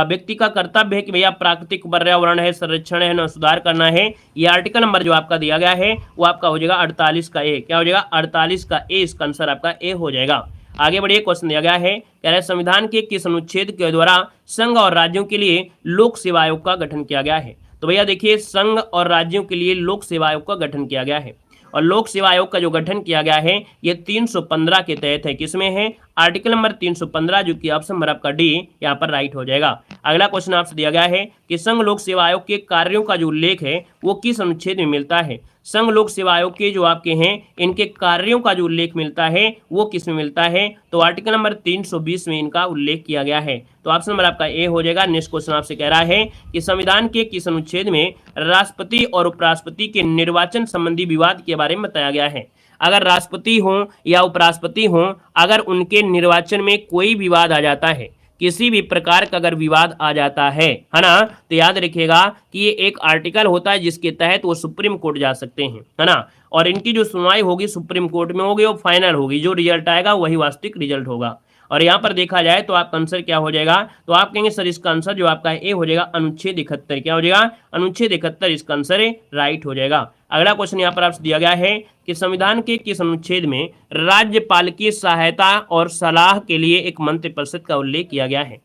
व्यक्ति का कर्तव्य है कि भैया प्राकृतिक पर्यावरण है, संरक्षण है ना, सुधार करना है। ये आर्टिकल नंबर जो आपका दिया गया है वो आपका हो जाएगा 48 का ए। क्या हो जाएगा? 48 का ए, इसका आंसर आपका ए हो जाएगा। आगे बढ़िए, क्वेश्चन दिया गया है, कह रहे संविधान के किस अनुच्छेद के द्वारा संघ और राज्यों के लिए लोक सेवा आयोग का गठन किया गया है? तो भैया देखिए संघ और राज्यों के लिए लोक सेवा आयोग का गठन किया गया है, और लोक सेवा आयोग का जो गठन किया गया है ये 315 के तहत है। किसमें है? आर्टिकल नंबर 315, जो कि ऑप्शन नंबर आपका डी यहाँ पर राइट हो जाएगा। अगला क्वेश्चन आपसे दिया गया है कि संघ लोक सेवा आयोग के कार्यों का जो उल्लेख है वो किस अनुच्छेद में मिलता है? संघ लोक सेवा आयोग के जो आपके हैं इनके कार्यों का जो उल्लेख मिलता है वो किस में मिलता है? तो आर्टिकल नंबर 320 में इनका उल्लेख किया गया है। तो ऑप्शन नंबर आपका ए हो जाएगा। नेक्स्ट क्वेश्चन आपसे कह रहा है कि संविधान के किस अनुच्छेद में राष्ट्रपति और उपराष्ट्रपति के निर्वाचन संबंधी विवाद के बारे में बताया गया है? अगर राष्ट्रपति हो या उपराष्ट्रपति हो, अगर उनके निर्वाचन में कोई विवाद आ जाता है, किसी भी प्रकार का अगर विवाद आ जाता है ना, तो याद रखिएगा कि ये एक आर्टिकल होता है जिसके तहत वो सुप्रीम कोर्ट जा सकते हैं, है ना। और इनकी जो सुनवाई होगी सुप्रीम कोर्ट में होगी, वो फाइनल होगी, जो रिजल्ट आएगा वही वास्तविक रिजल्ट होगा। और यहाँ पर देखा जाए तो आपका आंसर क्या हो जाएगा, तो आप कहेंगे सर इसका आंसर जो आपका ए हो जाएगा अनुच्छेद 71। क्या हो जाएगा, अनुच्छेद 71 इसका आंसर राइट हो जाएगा। अगला क्वेश्चन यहाँ पर आपसे दिया गया है कि संविधान के किस अनुच्छेद में राज्यपाल की सहायता और सलाह के लिए एक मंत्रिपरिषद का उल्लेख किया गया है।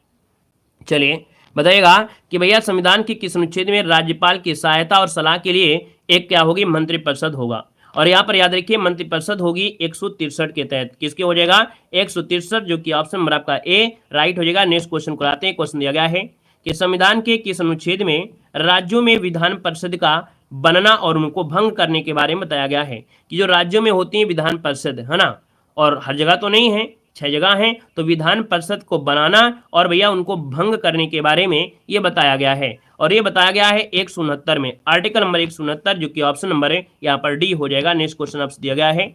चलिए बताइएगा कि भैया संविधान के किस अनुच्छेद में राज्यपाल की सहायता और सलाह के लिए एक क्या होगी, मंत्रिपरिषद होगा। और यहाँ पर याद रखिए मंत्रिपरिषद होगी 163 के तहत। किसके हो जाएगा, 163, जो कि ऑप्शन नंबर आपका ए राइट हो जाएगा। नेक्स्ट क्वेश्चन को आते हैं। क्वेश्चन दिया गया है कि संविधान के किस अनुच्छेद में राज्यों में विधान परिषद का बनना और उनको भंग करने के बारे में बताया गया है। कि जो राज्यों में होती है विधान परिषद, है ना, और हर जगह तो नहीं है, 6 जगह हैं, तो विधान परिषद को बनाना और भैया उनको भंग करने के बारे में ये बताया गया है। और ये बताया गया है 169 में, आर्टिकल नंबर 169, जो कि ऑप्शन नंबर है यहाँ पर डी हो जाएगा। नेक्स्ट क्वेश्चन आपसे दिया गया है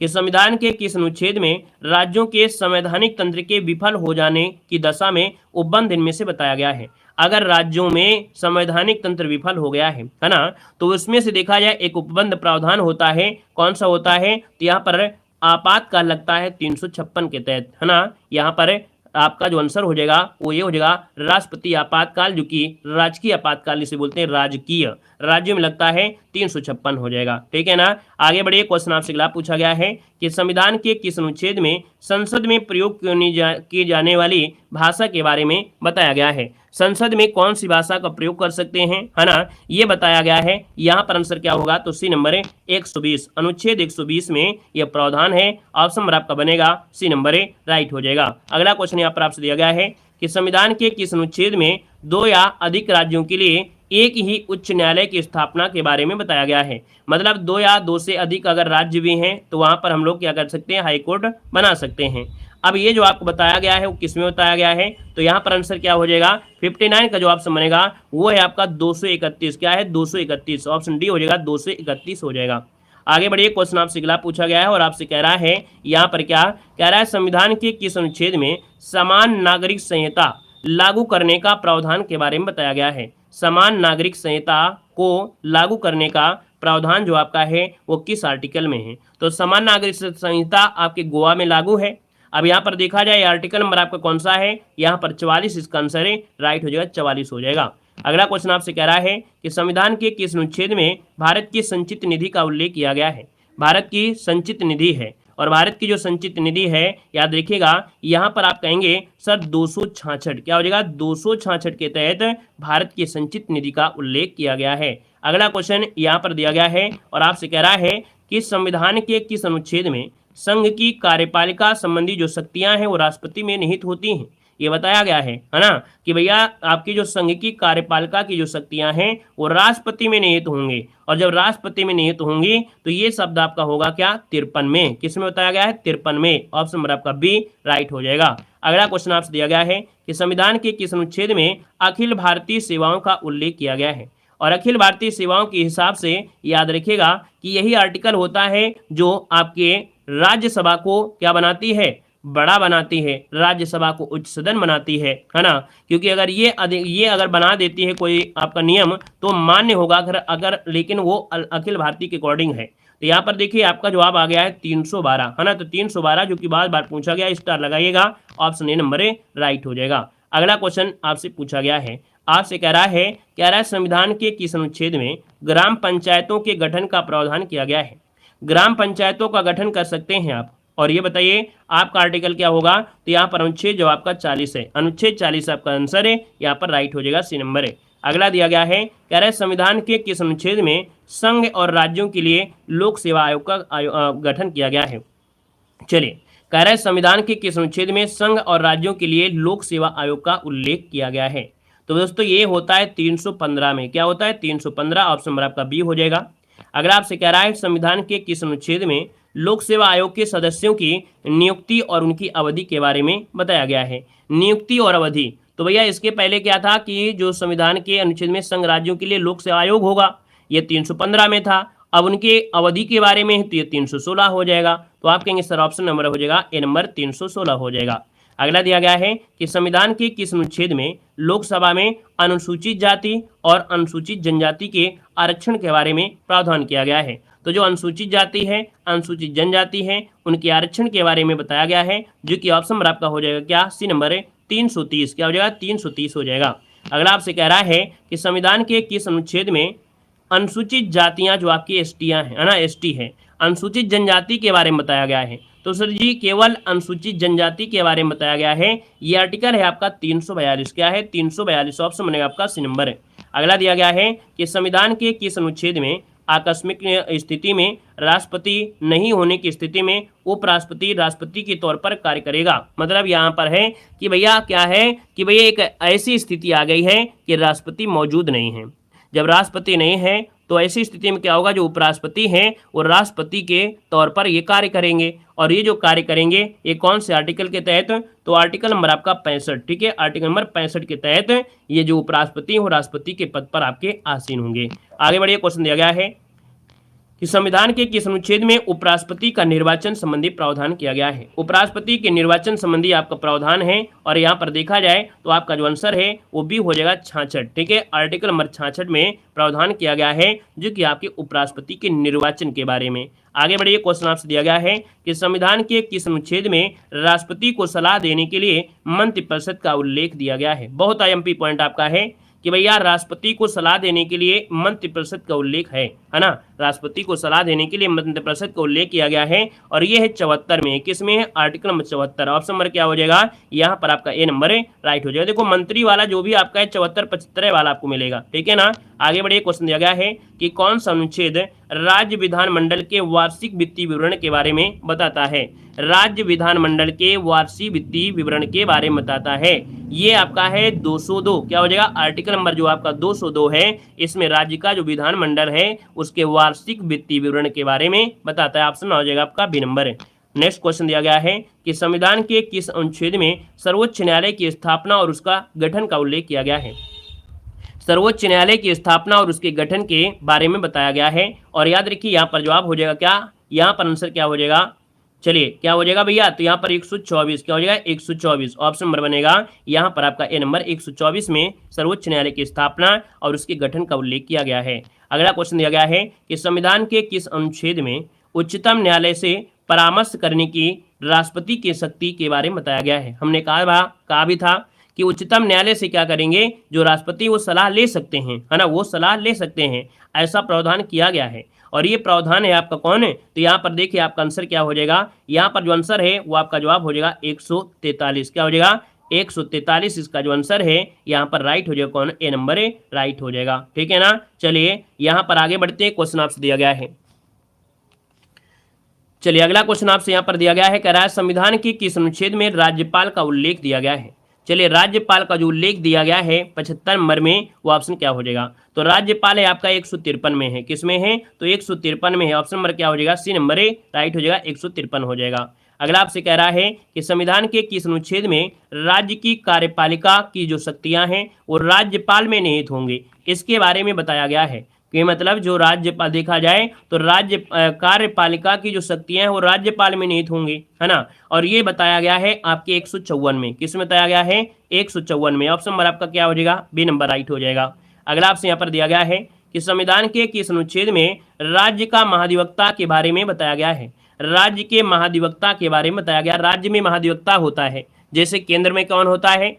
कि संविधान के किस अनुच्छेद में राज्यों के संवैधानिक तंत्र के विफल हो जाने की दशा में उपबंध इनमें से बताया गया है। अगर राज्यों में संवैधानिक तंत्र विफल हो गया है ना, तो उसमें से देखा जाए एक उपबंध प्रावधान होता है। कौन सा होता है, तो यहाँ पर आपातकाल लगता है 356 के तहत, है ना। यहाँ पर आपका जो आंसर हो जाएगा वो ये हो जाएगा राष्ट्रपति आपातकाल, जो कि राजकीय आपातकाल इसे बोलते हैं, राजकीय राज्यों में लगता है 356 हो जाएगा। ठीक है ना। आगे बढ़िए, क्वेश्चन आपसे अगला पूछा गया है कि संविधान के किस अनुच्छेद में संसद में प्रयोग की जाने वाली भाषा के बारे में बताया गया है। संसद में कौन सी भाषा का प्रयोग कर सकते हैं, है ना, ये बताया गया है। यहाँ पर आंसर क्या होगा, तो सी नंबर 120, अनुच्छेद 120 में यह प्रावधान है। ऑप्शन नंबर आपका बनेगा सी नंबर राइट हो जाएगा। अगला क्वेश्चन यहाँ पर आपसे दिया गया है कि संविधान के किस अनुच्छेद में 2 या अधिक राज्यों के लिए एक ही उच्च न्यायालय की स्थापना के बारे में बताया गया है। मतलब 2 या 2 से अधिक अगर राज्य भी हैं तो वहां पर हम लोग क्या कर सकते हैं, हाई कोर्ट बना सकते हैं। अब ये जो आपको बताया गया है वो किस में बताया गया है, तो यहाँ पर आंसर क्या हो जाएगा, 59 का जो ऑप्शन बनेगा वो है आपका 231। क्या है, 231, ऑप्शन डी हो जाएगा, 231 हो जाएगा। आगे बढ़िए, क्वेश्चन आपसे अगला पूछा गया है और आपसे कह रहा है यहाँ पर क्या कह रहा है, संविधान के किस अनुच्छेद में समान नागरिक संहिता लागू करने का प्रावधान के बारे में बताया गया है। समान नागरिक संहिता को लागू करने का प्रावधान जो आपका है वो किस आर्टिकल में है, तो समान नागरिक संहिता आपके गोवा में लागू है। अब यहाँ पर देखा जाए आर्टिकल नंबर आपका कौन सा है, यहाँ पर 44 इसका आंसर है, राइट हो जाएगा, 44 हो जाएगा। अगला क्वेश्चन आपसे कह रहा है कि संविधान के किस अनुच्छेद में भारत की संचित निधि का उल्लेख किया गया है। भारत की संचित निधि है, और भारत की जो संचित निधि है याद रखिएगा, यहाँ पर आप कहेंगे सर 266, क्या हो जाएगा, 266 के तहत भारत की संचित निधि का उल्लेख किया गया है। अगला क्वेश्चन यहाँ पर दिया गया है और आपसे कह रहा है कि संविधान के किस अनुच्छेद में संघ की कार्यपालिका संबंधी जो शक्तियां हैं वो राष्ट्रपति में निहित होती हैं। ये बताया गया है ना, कि भैया आपकी जो संघ की कार्यपालिका की जो शक्तियां हैं वो राष्ट्रपति में निहित होंगे, और जब राष्ट्रपति में निहित होंगी तो ये शब्द आपका होगा क्या, 53 में। किस में बताया गया है, 53 में, ऑप्शन नंबर आपका बी राइट हो जाएगा। अगला क्वेश्चन आपसे दिया गया है कि संविधान के किस अनुच्छेद में अखिल भारतीय सेवाओं का उल्लेख किया गया है। और अखिल भारतीय सेवाओं के हिसाब से याद रखिएगा कि यही आर्टिकल होता है जो आपके राज्यसभा को क्या बनाती है, बड़ा बनाती है, राज्यसभा को उच्च सदन बनाती है ना। क्योंकि अगर ये अगर बना देती है कोई आपका नियम तो मान्य होगा, अगर लेकिन वो अखिल भारतीय के अकॉर्डिंग है। तो यहाँ पर देखिए आपका जवाब आ गया है 312, है ना। तो 312 जो कि बार बार पूछा गया, स्टार लगाइएगा, ऑप्शन ए नंबर राइट हो जाएगा। अगला क्वेश्चन आपसे पूछा गया है, आपसे कह रहा है संविधान के किस अनुच्छेद में ग्राम पंचायतों के गठन का प्रावधान किया गया है। ग्राम पंचायतों का गठन कर सकते हैं आप, और ये बताइए आपका आर्टिकल क्या होगा, तो यहाँ पर अनुच्छेद जो आपका 40 है, अनुच्छेद 40 आपका आंसर है, यहाँ पर राइट हो जाएगा, सी नंबर है। अगला दिया गया है, कह रहा है संविधान के किस अनुच्छेद में संघ और राज्यों के लिए लोक सेवा आयोग का गठन किया गया है। चलिए, कह रहा है संविधान के किस अनुच्छेद में संघ और राज्यों के लिए लोक सेवा आयोग का उल्लेख किया गया है। तो दोस्तों ये होता है 315 में, क्या होता है, 315, ऑप्शन नंबर आपका बी हो जाएगा। अगर आपसे कह रहा है संविधान के किस अनुच्छेद में लोक सेवा आयोग के सदस्यों की नियुक्ति और उनकी अवधि के बारे में बताया गया है। नियुक्ति और अवधि, तो भैया इसके पहले क्या था कि जो संविधान के अनुच्छेद में संघ राज्यों के लिए लोक सेवा आयोग होगा, ये 315 में था। अब उनके अवधि के बारे में तो ये 316 हो जाएगा। तो आप कहेंगे सर ऑप्शन नंबर हो जाएगा ए नंबर 316 हो जाएगा। अगला दिया गया है कि संविधान के किस अनुच्छेद में लोकसभा में अनुसूचित जाति और अनुसूचित जनजाति के आरक्षण के बारे में प्रावधान किया गया है। तो जो अनुसूचित जाति है, अनुसूचित जनजाति है, उनके आरक्षण के बारे में बताया गया है, जो कि ऑप्शन नंबर आपका हो जाएगा क्या, सी नंबर है 330। क्या हो जाएगा, 330 हो जाएगा। अगला आपसे कह रहा है कि संविधान के किस अनुच्छेद में अनुसूचित जातियां जो आपकी एसटियां हैं, है ना, एसटी है, अनुसूचित जनजाति के बारे में बताया गया है। तो सर जी केवल अनुसूचित जनजाति के बारे में बताया गया है। ये आर्टिकल है आपका 342। क्या है, 342 ऑप्शन बनेगा आपका सी नंबर है। अगला दिया गया है कि संविधान के किस अनुच्छेद में आकस्मिक स्थिति में राष्ट्रपति नहीं होने की स्थिति में उपराष्ट्रपति राष्ट्रपति के तौर पर कार्य करेगा। मतलब यहाँ पर है कि भैया क्या है कि भैया एक ऐसी स्थिति आ गई है कि राष्ट्रपति मौजूद नहीं है। जब राष्ट्रपति नहीं है तो ऐसी स्थिति में क्या होगा, जो उपराष्ट्रपति हैं वो राष्ट्रपति के तौर पर ये कार्य करेंगे। और ये जो कार्य करेंगे ये कौन से आर्टिकल के तहत, तो आर्टिकल नंबर आपका 65। ठीक है, आर्टिकल नंबर 65 के तहत ये जो उपराष्ट्रपति हो राष्ट्रपति के पद पर आपके आसीन होंगे। आगे बढ़िए, क्वेश्चन दिया गया है कि संविधान के किस अनुच्छेद में उपराष्ट्रपति का निर्वाचन संबंधी प्रावधान किया गया है। उपराष्ट्रपति के निर्वाचन संबंधी आपका प्रावधान है, और यहाँ पर देखा जाए तो आपका जो आंसर है वो भी हो जाएगा 66। ठीक है, आर्टिकल नंबर 66 में प्रावधान किया गया है, जो कि आपके उपराष्ट्रपति के निर्वाचन के बारे में। आगे बढ़िए, क्वेश्चन आपसे दिया गया है कि संविधान के किस अनुच्छेद में राष्ट्रपति को सलाह देने के लिए मंत्रिपरिषद का उल्लेख दिया गया है। बहुत आईएमपी पॉइंट आपका है कि भैया राष्ट्रपति को सलाह देने के लिए मंत्रिपरिषद का उल्लेख है ना, राष्ट्रपति को सलाह देने के लिए मंत्रिपरिषद का उल्लेख किया गया है, और ये है 74 में। किस में है, आर्टिकल नंबर 74। ऑप्शन नंबर क्या हो जाएगा, यहाँ पर आपका ए नंबर है राइट हो जाएगा। देखो मंत्री वाला जो भी आपका है 74 75 वाला आपको मिलेगा। ठीक है ना, आगे बढ़िए, क्वेश्चन दिया गया है कि कौन सा अनुच्छेद राज्य विधानमंडल के वार्षिक वित्तीय विवरण के बारे में बताता है। राज्य विधानमंडल के वार्षिक वित्तीय विवरण के बारे में बताता है। ये आपका है 202। क्या हो जाएगा, आर्टिकल नंबर जो आपका 202 है, इसमें राज्य का जो विधानमंडल है उसके वार्षिक वित्तीय विवरण के बारे में बताता है। ऑप्शन हो जाएगा आपका बी नंबर है। नेक्स्ट क्वेश्चन दिया गया है कि संविधान के किस अनुच्छेद में सर्वोच्च न्यायालय की स्थापना और उसका गठन का उल्लेख किया गया है। सर्वोच्च न्यायालय की स्थापना और उसके गठन के बारे में बताया गया है। और याद रखिए यहाँ पर जवाब हो जाएगा क्या, यहाँ पर आंसर क्या हो जाएगा, चलिए क्या हो जाएगा भैया, तो यहाँ पर 124। क्या हो जाएगा, 124 ऑप्शन नंबर बनेगा यहाँ पर आपका ए नंबर। 124 में सर्वोच्च न्यायालय की स्थापना और उसके गठन का उल्लेख किया गया है। अगला क्वेश्चन दिया गया है कि संविधान के किस अनुच्छेद में उच्चतम न्यायालय से परामर्श करने की राष्ट्रपति की शक्ति के बारे में बताया गया है। हमने कहा भी था कि उच्चतम न्यायालय से क्या करेंगे, जो राष्ट्रपति वो सलाह ले सकते हैं, है ना, वो सलाह ले सकते हैं, ऐसा प्रावधान किया गया है। और ये प्रावधान है आपका कौन है, तो यहाँ पर देखिए आपका आंसर क्या हो जाएगा, यहाँ पर जो आंसर है वो आपका जवाब हो जाएगा 143। क्या हो जाएगा, 143 इसका जो आंसर है यहाँ पर राइट हो जाएगा कौन, ए नंबर है राइट हो जाएगा। ठीक है ना, चलिए यहाँ पर आगे बढ़ते हैं। क्वेश्चन आपसे दिया गया है, चलिए अगला क्वेश्चन आपसे यहाँ पर दिया गया है, कह रहा है संविधान के किस अनुच्छेद में राज्यपाल का उल्लेख दिया गया है। चलिए राज्यपाल का जो उल्लेख दिया गया है 75 नंबर में, वो ऑप्शन क्या हो जाएगा, तो राज्यपाल है आपका 153 में है। किस में है, तो 153 में है। ऑप्शन नंबर क्या हो जाएगा, सी नंबर है राइट हो जाएगा, 153 हो जाएगा। अगला आपसे कह रहा है कि संविधान के किस अनुच्छेद में राज्य की कार्यपालिका की जो शक्तियां हैं वो राज्यपाल में निहित होंगी, इसके बारे में बताया गया है। कि मतलब जो राज्यपाल देखा जाए तो राज्य कार्यपालिका की जो शक्तियां हैं वो राज्यपाल में निहित होंगी, है ना, और ये बताया गया है आपके 154 में। किस में बताया गया है, 154 में। ऑप्शन नंबर आपका क्या हो जाएगा, बी नंबर राइट हो जाएगा। अगला आपसे यहाँ पर दिया गया है कि संविधान के किस अनुच्छेद में राज्य का महाधिवक्ता के बारे में बताया गया है। राज्य के महाधिवक्ता के बारे में बताया गया। राज्य में महाधिवक्ता होता है, जैसे केंद्र में कौन होता है,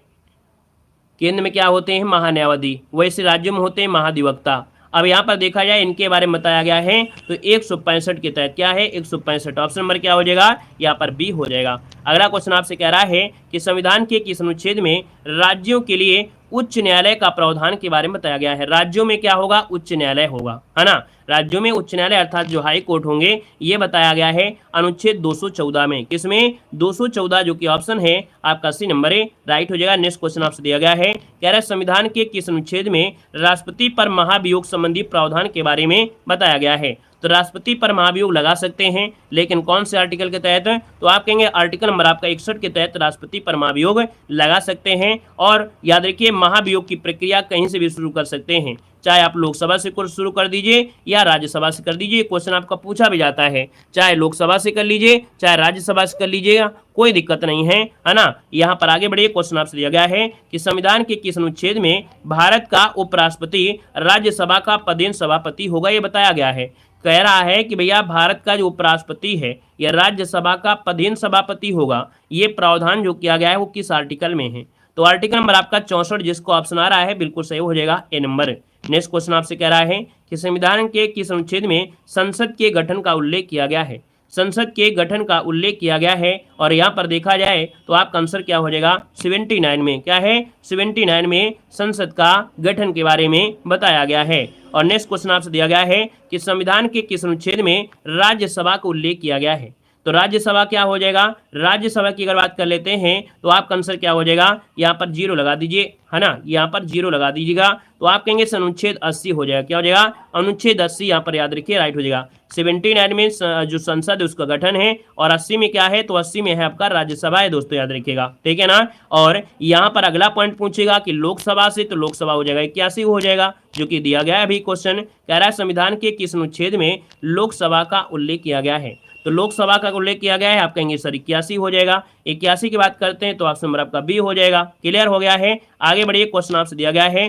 केंद्र में क्या होते हैं, महान्यायाधीश, वैसे राज्यों में होते हैं महाधिवक्ता। अब यहाँ पर देखा जाए इनके बारे में बताया गया है तो 165 के तहत क्या है, 165 ऑप्शन नंबर क्या हो जाएगा, यहाँ पर बी हो जाएगा। अगला क्वेश्चन आपसे कह रहा है कि संविधान के किस अनुच्छेद में राज्यों के लिए उच्च न्यायालय का प्रावधान के बारे में बताया गया है। राज्यों में क्या होगा, उच्च न्यायालय होगा, है ना, राज्यों में उच्च न्यायालय अर्थात जो हाई कोर्ट होंगे, ये बताया गया है अनुच्छेद 214 में। किसमें, 214 जो कि ऑप्शन है आपका सी नंबर है राइट हो जाएगा। नेक्स्ट क्वेश्चन आपसे दिया गया है, कह रहा है संविधान के किस अनुच्छेद में राष्ट्रपति पर महाभियोग संबंधी प्रावधान के बारे में बताया गया है। तो राष्ट्रपति पर महाभियोग लगा सकते हैं, लेकिन कौन से आर्टिकल के तहत, तो आप कहेंगे आर्टिकल नंबर आपका 61 के तहत राष्ट्रपति पर महाभियोग लगा सकते हैं। और याद रखिए महाभियोग की प्रक्रिया कहीं से भी शुरू कर सकते हैं, चाहे आप लोकसभा से शुरू कर दीजिए या राज्यसभा से कर दीजिए। क्वेश्चन आपका पूछा भी जाता है, चाहे लोकसभा से कर लीजिए चाहे राज्यसभा से कर लीजिएगा, कोई दिक्कत नहीं है, है ना। यहाँ पर आगे बढ़िए, क्वेश्चन आपसे दिया गया है कि संविधान के किस अनुच्छेद में भारत का उपराष्ट्रपति राज्यसभा का पदेन सभापति होगा, ये बताया गया है। कह रहा है कि भैया भारत का जो उपराष्ट्रपति है या राज्यसभा का पदेन सभापति होगा, ये प्रावधान जो किया गया है वो किस आर्टिकल में है? तो आर्टिकल नंबर आपका 64, जिसको ऑप्शन आ रहा है बिल्कुल सही हो जाएगा ए नंबर। नेक्स्ट क्वेश्चन आपसे कह रहा है कि संविधान के किस अनुच्छेद में संसद के गठन का उल्लेख किया गया है? संसद के गठन का उल्लेख किया गया है और यहाँ पर देखा जाए तो आपका आंसर क्या हो जाएगा? 79 में। क्या है? 79 में संसद का गठन के बारे में बताया गया है। और नेक्स्ट क्वेश्चन आपसे दिया गया है कि संविधान के किस अनुच्छेद में राज्यसभा का उल्लेख किया गया है? तो राज्यसभा क्या हो जाएगा? राज्यसभा की अगर बात कर लेते हैं तो आपका आंसर क्या हो जाएगा? यहाँ पर 0 लगा दीजिए, है ना, यहाँ पर 0 लगा दीजिएगा। तो आप कहेंगे अनुच्छेद 80 हो जाएगा। क्या हो जाएगा? अनुच्छेद 80 यहाँ पर याद रखिए, राइट हो जाएगा। 79 में जो संसद है उसका गठन है और 80 में क्या है? तो 80 में है आपका राज्यसभा है दोस्तों, याद रखिएगा, ठीक है ना। और यहाँ पर अगला पॉइंट पूछेगा कि लोकसभा से, तो लोकसभा हो जाएगा 81 हो जाएगा, जो कि दिया गया है अभी क्वेश्चन। कह रहा है संविधान के किस अनुच्छेद में लोकसभा का उल्लेख किया गया है? तो लोकसभा का उल्लेख किया गया है, आप कहेंगे सर 81 हो जाएगा। 81 की बात करते हैं तो ऑप्शन नंबर आपका बी हो जाएगा। क्लियर हो गया है। आगे बढ़िए, क्वेश्चन आपसे दिया गया है,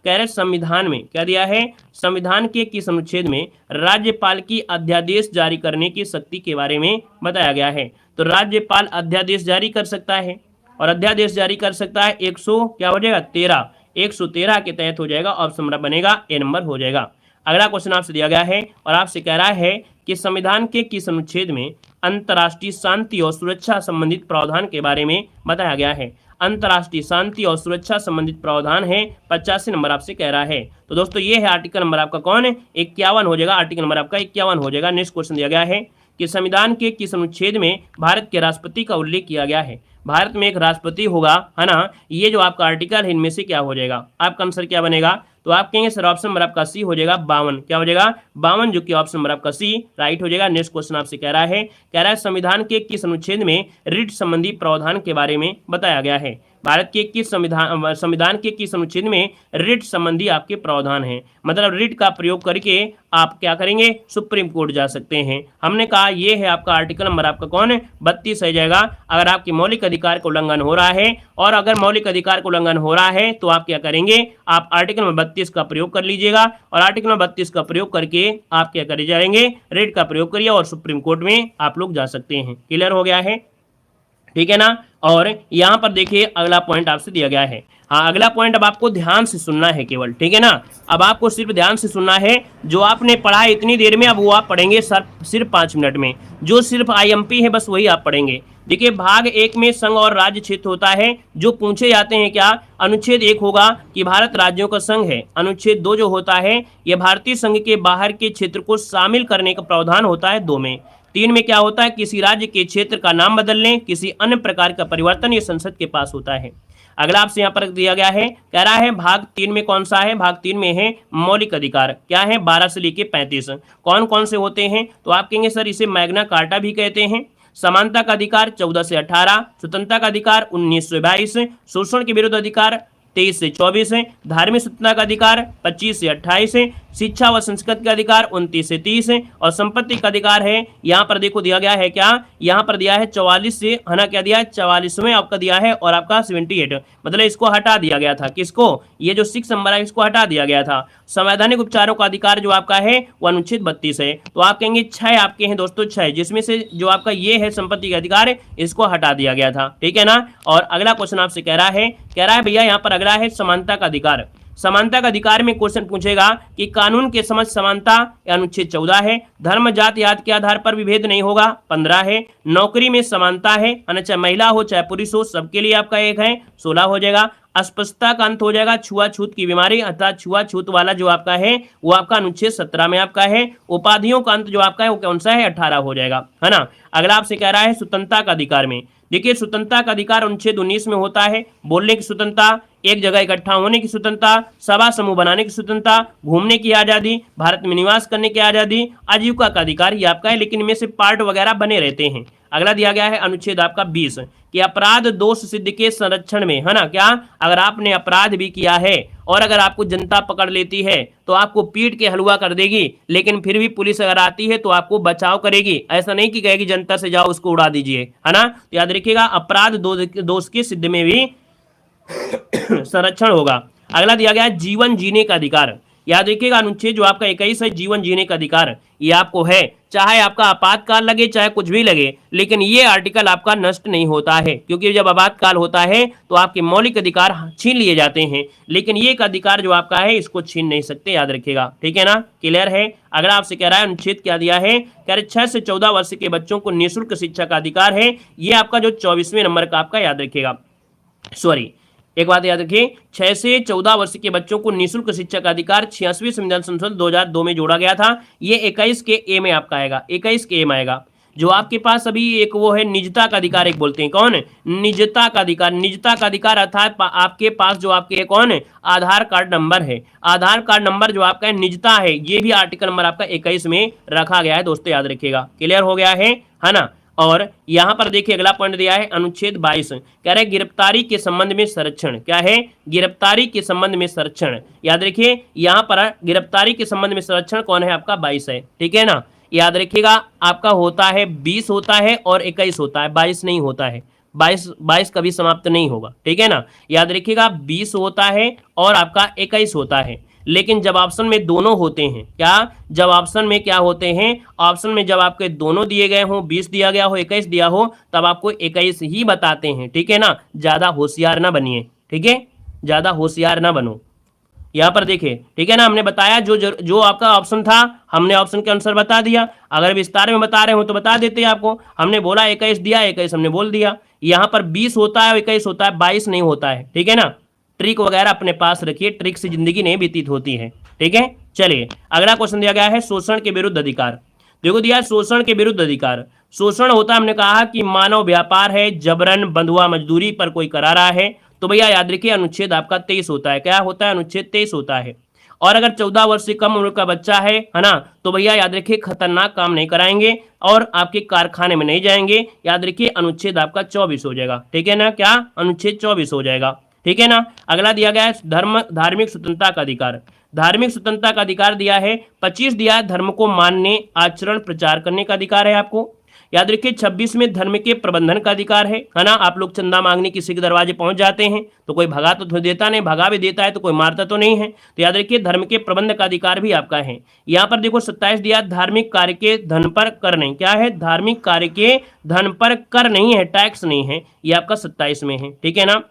कह रहे संविधान में क्या दिया है? संविधान के किस अनुच्छेद में राज्यपाल की अध्यादेश जारी करने की शक्ति के बारे में बताया गया है? तो राज्यपाल अध्यादेश जारी कर सकता है और अध्यादेश जारी कर सकता है 100 क्या हो जाएगा? 113 के तहत हो जाएगा। ऑप्शन नंबर बनेगा ए नंबर हो जाएगा। अगला क्वेश्चन आपसे दिया गया है और आपसे कह रहा है कि संविधान के किस अनुच्छेद में अंतर्राष्ट्रीय शांति और सुरक्षा संबंधित प्रावधान के बारे में बताया गया है? अंतर्राष्ट्रीय शांति और सुरक्षा संबंधित प्रावधान है 85 नंबर आपसे कह रहा है। तो दोस्तों ये है आर्टिकल नंबर आपका कौन है? 51 हो जाएगा। आर्टिकल नंबर आपका 51 हो जाएगा। नेक्स्ट क्वेश्चन दिया गया है कि संविधान के किस अनुच्छेद में भारत के राष्ट्रपति का उल्लेख किया गया है? भारत में एक राष्ट्रपति होगा, है ना। ये जो आपका आर्टिकल है इनमें से क्या हो जाएगा? आपका आंसर क्या बनेगा? तो आप कहेंगे सर ऑप्शन नंबर आपका सी हो जाएगा 52। क्या हो जाएगा? 52, जो कि ऑप्शन नंबर आपका सी राइट हो जाएगा। नेक्स्ट क्वेश्चन आपसे कह रहा है संविधान के किस अनुच्छेद में रिट संबंधी प्रावधान के बारे में बताया गया है? भारत के किस संविधान के किस अनुच्छेद में रिट संबंधी आपके प्रावधान हैं? मतलब रिट का प्रयोग करके आप क्या करेंगे? सुप्रीम कोर्ट जा सकते हैं। हमने कहा ये है आपका आर्टिकल नंबर आपका कौन है? 32 है जाएगा। अगर आपके मौलिक अधिकार का उल्लंघन हो रहा है, और अगर मौलिक अधिकार का उल्लंघन हो रहा है तो आप क्या करेंगे? आप आर्टिकल नंबर 32 का प्रयोग कर लीजिएगा और आर्टिकल नंबर 32 का प्रयोग करके आप क्या करे जाएंगे? रिट का प्रयोग करिए और सुप्रीम कोर्ट में आप लोग जा सकते हैं। क्लियर हो गया है, ठीक है ना। और यहाँ पर देखिए अगला पॉइंट आपसे दिया गया है। हाँ, अगला पॉइंट अब आपको ध्यान से सुनना है केवल, ठीक है ना। अब आपको सिर्फ ध्यान से सुनना है। जो आपने पढ़ा है इतनी देर में, अब वो आप पढ़ेंगे सिर्फ 5 मिनट में। जो सिर्फ IMP है बस वही आप पढ़ेंगे। देखिए भाग 1 में संघ और राज्य क्षेत्र होता है। जो पूछे जाते हैं क्या? अनुच्छेद 1 होगा कि भारत राज्यों का संघ है। अनुच्छेद 2 जो होता है यह भारतीय संघ के बाहर के क्षेत्र को शामिल करने का प्रावधान होता है 2 में। 3 में क्या होता है? किसी राज्य के क्षेत्र का नाम बदलने, किसी अन्य प्रकार का परिवर्तन ये संसद के पास होता है। अगला आपसे यहाँ पर दिया गया है, कह रहा है भाग 3 में कौन सा है? भाग 3 में है मौलिक अधिकार। क्या है? 12 से लेके 35 कौन कौन से होते हैं? तो आप कहेंगे सर इसे मैग्ना कार्टा भी कहते हैं। समानता का अधिकार 14 से 18, स्वतंत्रता का अधिकार 19 से 22, शोषण के विरुद्ध अधिकार 23 से 24 है, धार्मिक स्वतंत्रता का अधिकार 25 से 28 है, शिक्षा व संस्कृति का अधिकार 29 से 30 है, और संपत्ति का अधिकार है यहाँ पर देखो दिया गया है क्या? यहाँ पर दिया है 44 से, है ना, क्या दिया है? 44वें आपका दिया है और आपका 78, मतलब इसको हटा दिया गया था। किसको? ये जो 6 नंबर है इसको हटा दिया गया था। संवैधानिक उपचारों का अधिकार जो आपका है वो अनुच्छेद 32 है। तो आप कहेंगे 6 आपके हैं दोस्तों, 6, जिसमें से जो आपका ये है संपत्ति का अधिकार इसको हटा दिया गया था, ठीक है ना। और अगला क्वेश्चन आपसे कह रहा है भैया यहाँ पर अगला है समानता का अधिकार। समानता का अधिकार में क्वेश्चन पूछेगा कि कानून के समझ समानता अनुच्छेद 14 है। धर्म जाति आदि के आधार पर विभेद नहीं होगा 15 है। नौकरी में समानता है, चाहे महिला हो चाहे पुरुष हो सबके लिए आपका 1 है 16 हो जाएगा। अस्पृश्यता का अंत हो जाएगा छुआछूत की बीमारी, अर्थात छुआछूत वाला जो आपका है वो आपका अनुच्छेद 17 में आपका है। उपाधियों का अंत जो आपका है वो कौन सा है? 18 हो जाएगा, है ना। अगला आपसे कह रहा है स्वतंत्रता का अधिकार में। देखिए स्वतंत्रता का अधिकार अनुच्छेद 19 में होता है। बोलने की स्वतंत्रता, एक जगह इकट्ठा होने की स्वतंत्रता, सभा समूह बनाने की स्वतंत्रता, घूमने की आजादी, भारत में निवास करने की आजादी, आजीविका का अधिकार ये आपका है, लेकिन इनमें से पार्ट वगैरह बने रहते हैं। अगला दिया गया है अनुच्छेद आपका 20 कि अपराध दोष सिद्ध के संरक्षण में, है ना, क्या अगर आपने अपराध भी किया है और अगर आपको जनता पकड़ लेती है तो आपको पीट के हलवा कर देगी, लेकिन फिर भी पुलिस अगर आती है तो आपको बचाव करेगी। ऐसा नहीं कि कहेगी जनता से जाओ उसको उड़ा दीजिए, है ना। तो याद रखिएगा अपराध दोष के सिद्ध में भी संरक्षण होगा। अगला दिया गया जीवन जीने का अधिकार। याद रखिएगा अनुच्छेद जो आपका 21 है जीवन जीने का अधिकार, ये आपको है, चाहे आपका आपातकाल लगे चाहे कुछ भी लगे, लेकिन ये आर्टिकल आपका नष्ट नहीं होता है, क्योंकि जब आपातकाल होता है तो आपके मौलिक अधिकार छीन लिए जाते हैं, लेकिन ये एक अधिकार जो आपका है इसको छीन नहीं सकते, याद रखिएगा। ठीक है ना, क्लियर है। अगर आपसे कह रहा है अनुच्छेद क्या दिया है, कह रहे 6 से 14 वर्ष के बच्चों को निःशुल्क शिक्षा का अधिकार है, ये आपका जो 24वें नंबर का आपका, याद रखिएगा, सॉरी एक बात याद रखिए, 6 से 14 वर्ष के बच्चों को निःशुल्क शिक्षा का अधिकार 86वें संविधान संशोधन 2002 में जोड़ा गया था। ये 21 के ए में आपका आएगा, 21 के ए में आएगा। जो आपके पास अभी एक वो है निजता का अधिकार, एक बोलते हैं कौन, निजता का अधिकार। निजता का अधिकार अर्थात आपके पास जो आपके कौन है आधार कार्ड नंबर है, आधार कार्ड नंबर जो आपका निजता है, ये भी आर्टिकल नंबर आपका 21 में रखा गया है दोस्तों, याद रखिएगा। क्लियर हो गया है ना। और यहां पर देखिए अगला पॉइंट दिया है अनुच्छेद 22, कह रहे गिरफ्तारी के संबंध में संरक्षण। क्या है, गिरफ्तारी के संबंध में संरक्षण। याद रखिए यहां पर गिरफ्तारी के संबंध में संरक्षण कौन है आपका, 22 है। ठीक है ना, याद रखिएगा आपका होता है 20 होता है और 21 होता है, 22 नहीं होता है। 22 कभी समाप्त नहीं होगा। ठीक है ना, याद रखिएगा 20 होता है और आपका 21 होता है, लेकिन जब ऑप्शन में दोनों होते हैं, क्या, जब ऑप्शन में क्या होते हैं, ऑप्शन में जब आपके दोनों दिए गए हो, 20 दिया गया हो 21 दिया हो, तब आपको 21 ही बताते हैं। ठीक है ना, ज्यादा होशियार ना बनिए, ठीक है, ज्यादा होशियार ना बनो। यहाँ पर देखिए, ठीक है ना, हमने बताया जो आपका ऑप्शन था, हमने ऑप्शन के अनुसार बता दिया। अगर विस्तार में बता रहे हो तो बता देते हैं आपको। हमने बोला 21 दिया, 21 हमने बोल दिया। यहाँ पर 20 होता है, 21 होता है, 22 नहीं होता है। ठीक है ना, ट्रिक वगैरह अपने पास रखिए, ट्रिक से जिंदगी नहीं व्यतीत होती है। ठीक है, चलिए अगला क्वेश्चन दिया गया है शोषण के विरुद्ध अधिकार। देखो दिया शोषण के विरुद्ध अधिकार। शोषण होता है, हमने कहा कि मानव व्यापार है, जबरन बंधुआ मजदूरी पर कोई करा रहा है, तो भैया याद रखिए अनुच्छेद आपका 23 होता है। क्या होता है, अनुच्छेद 23 होता है। और अगर 14 वर्ष से कम उम्र का बच्चा है ना, तो भैया याद रखिए खतरनाक काम नहीं कराएंगे और आपके कारखाने में नहीं जाएंगे। याद रखिए अनुच्छेद आपका 24 हो जाएगा। ठीक है ना, क्या अनुच्छेद 24 हो जाएगा। ठीक है ना, अगला दिया गया है धार्मिक स्वतंत्रता का अधिकार। धार्मिक स्वतंत्रता का अधिकार दिया है 25 दिया है, धर्म को मानने आचरण प्रचार करने का अधिकार है आपको। याद रखिए 26 में धर्म के प्रबंधन का अधिकार है ना। आप लोग चंदा मांगने किसी के दरवाजे पहुंच जाते हैं तो कोई भगा तो देता नहीं, भगा भी देता है तो कोई मारता तो नहीं है, तो याद रखिए धर्म के प्रबंध का अधिकार भी आपका है। यहाँ पर देखो 27 दिया धार्मिक कार्य के धन पर कर नहीं। क्या है, धार्मिक कार्य के धन पर कर नहीं है, टैक्स नहीं है, ये आपका 27 में है। ठीक है ना,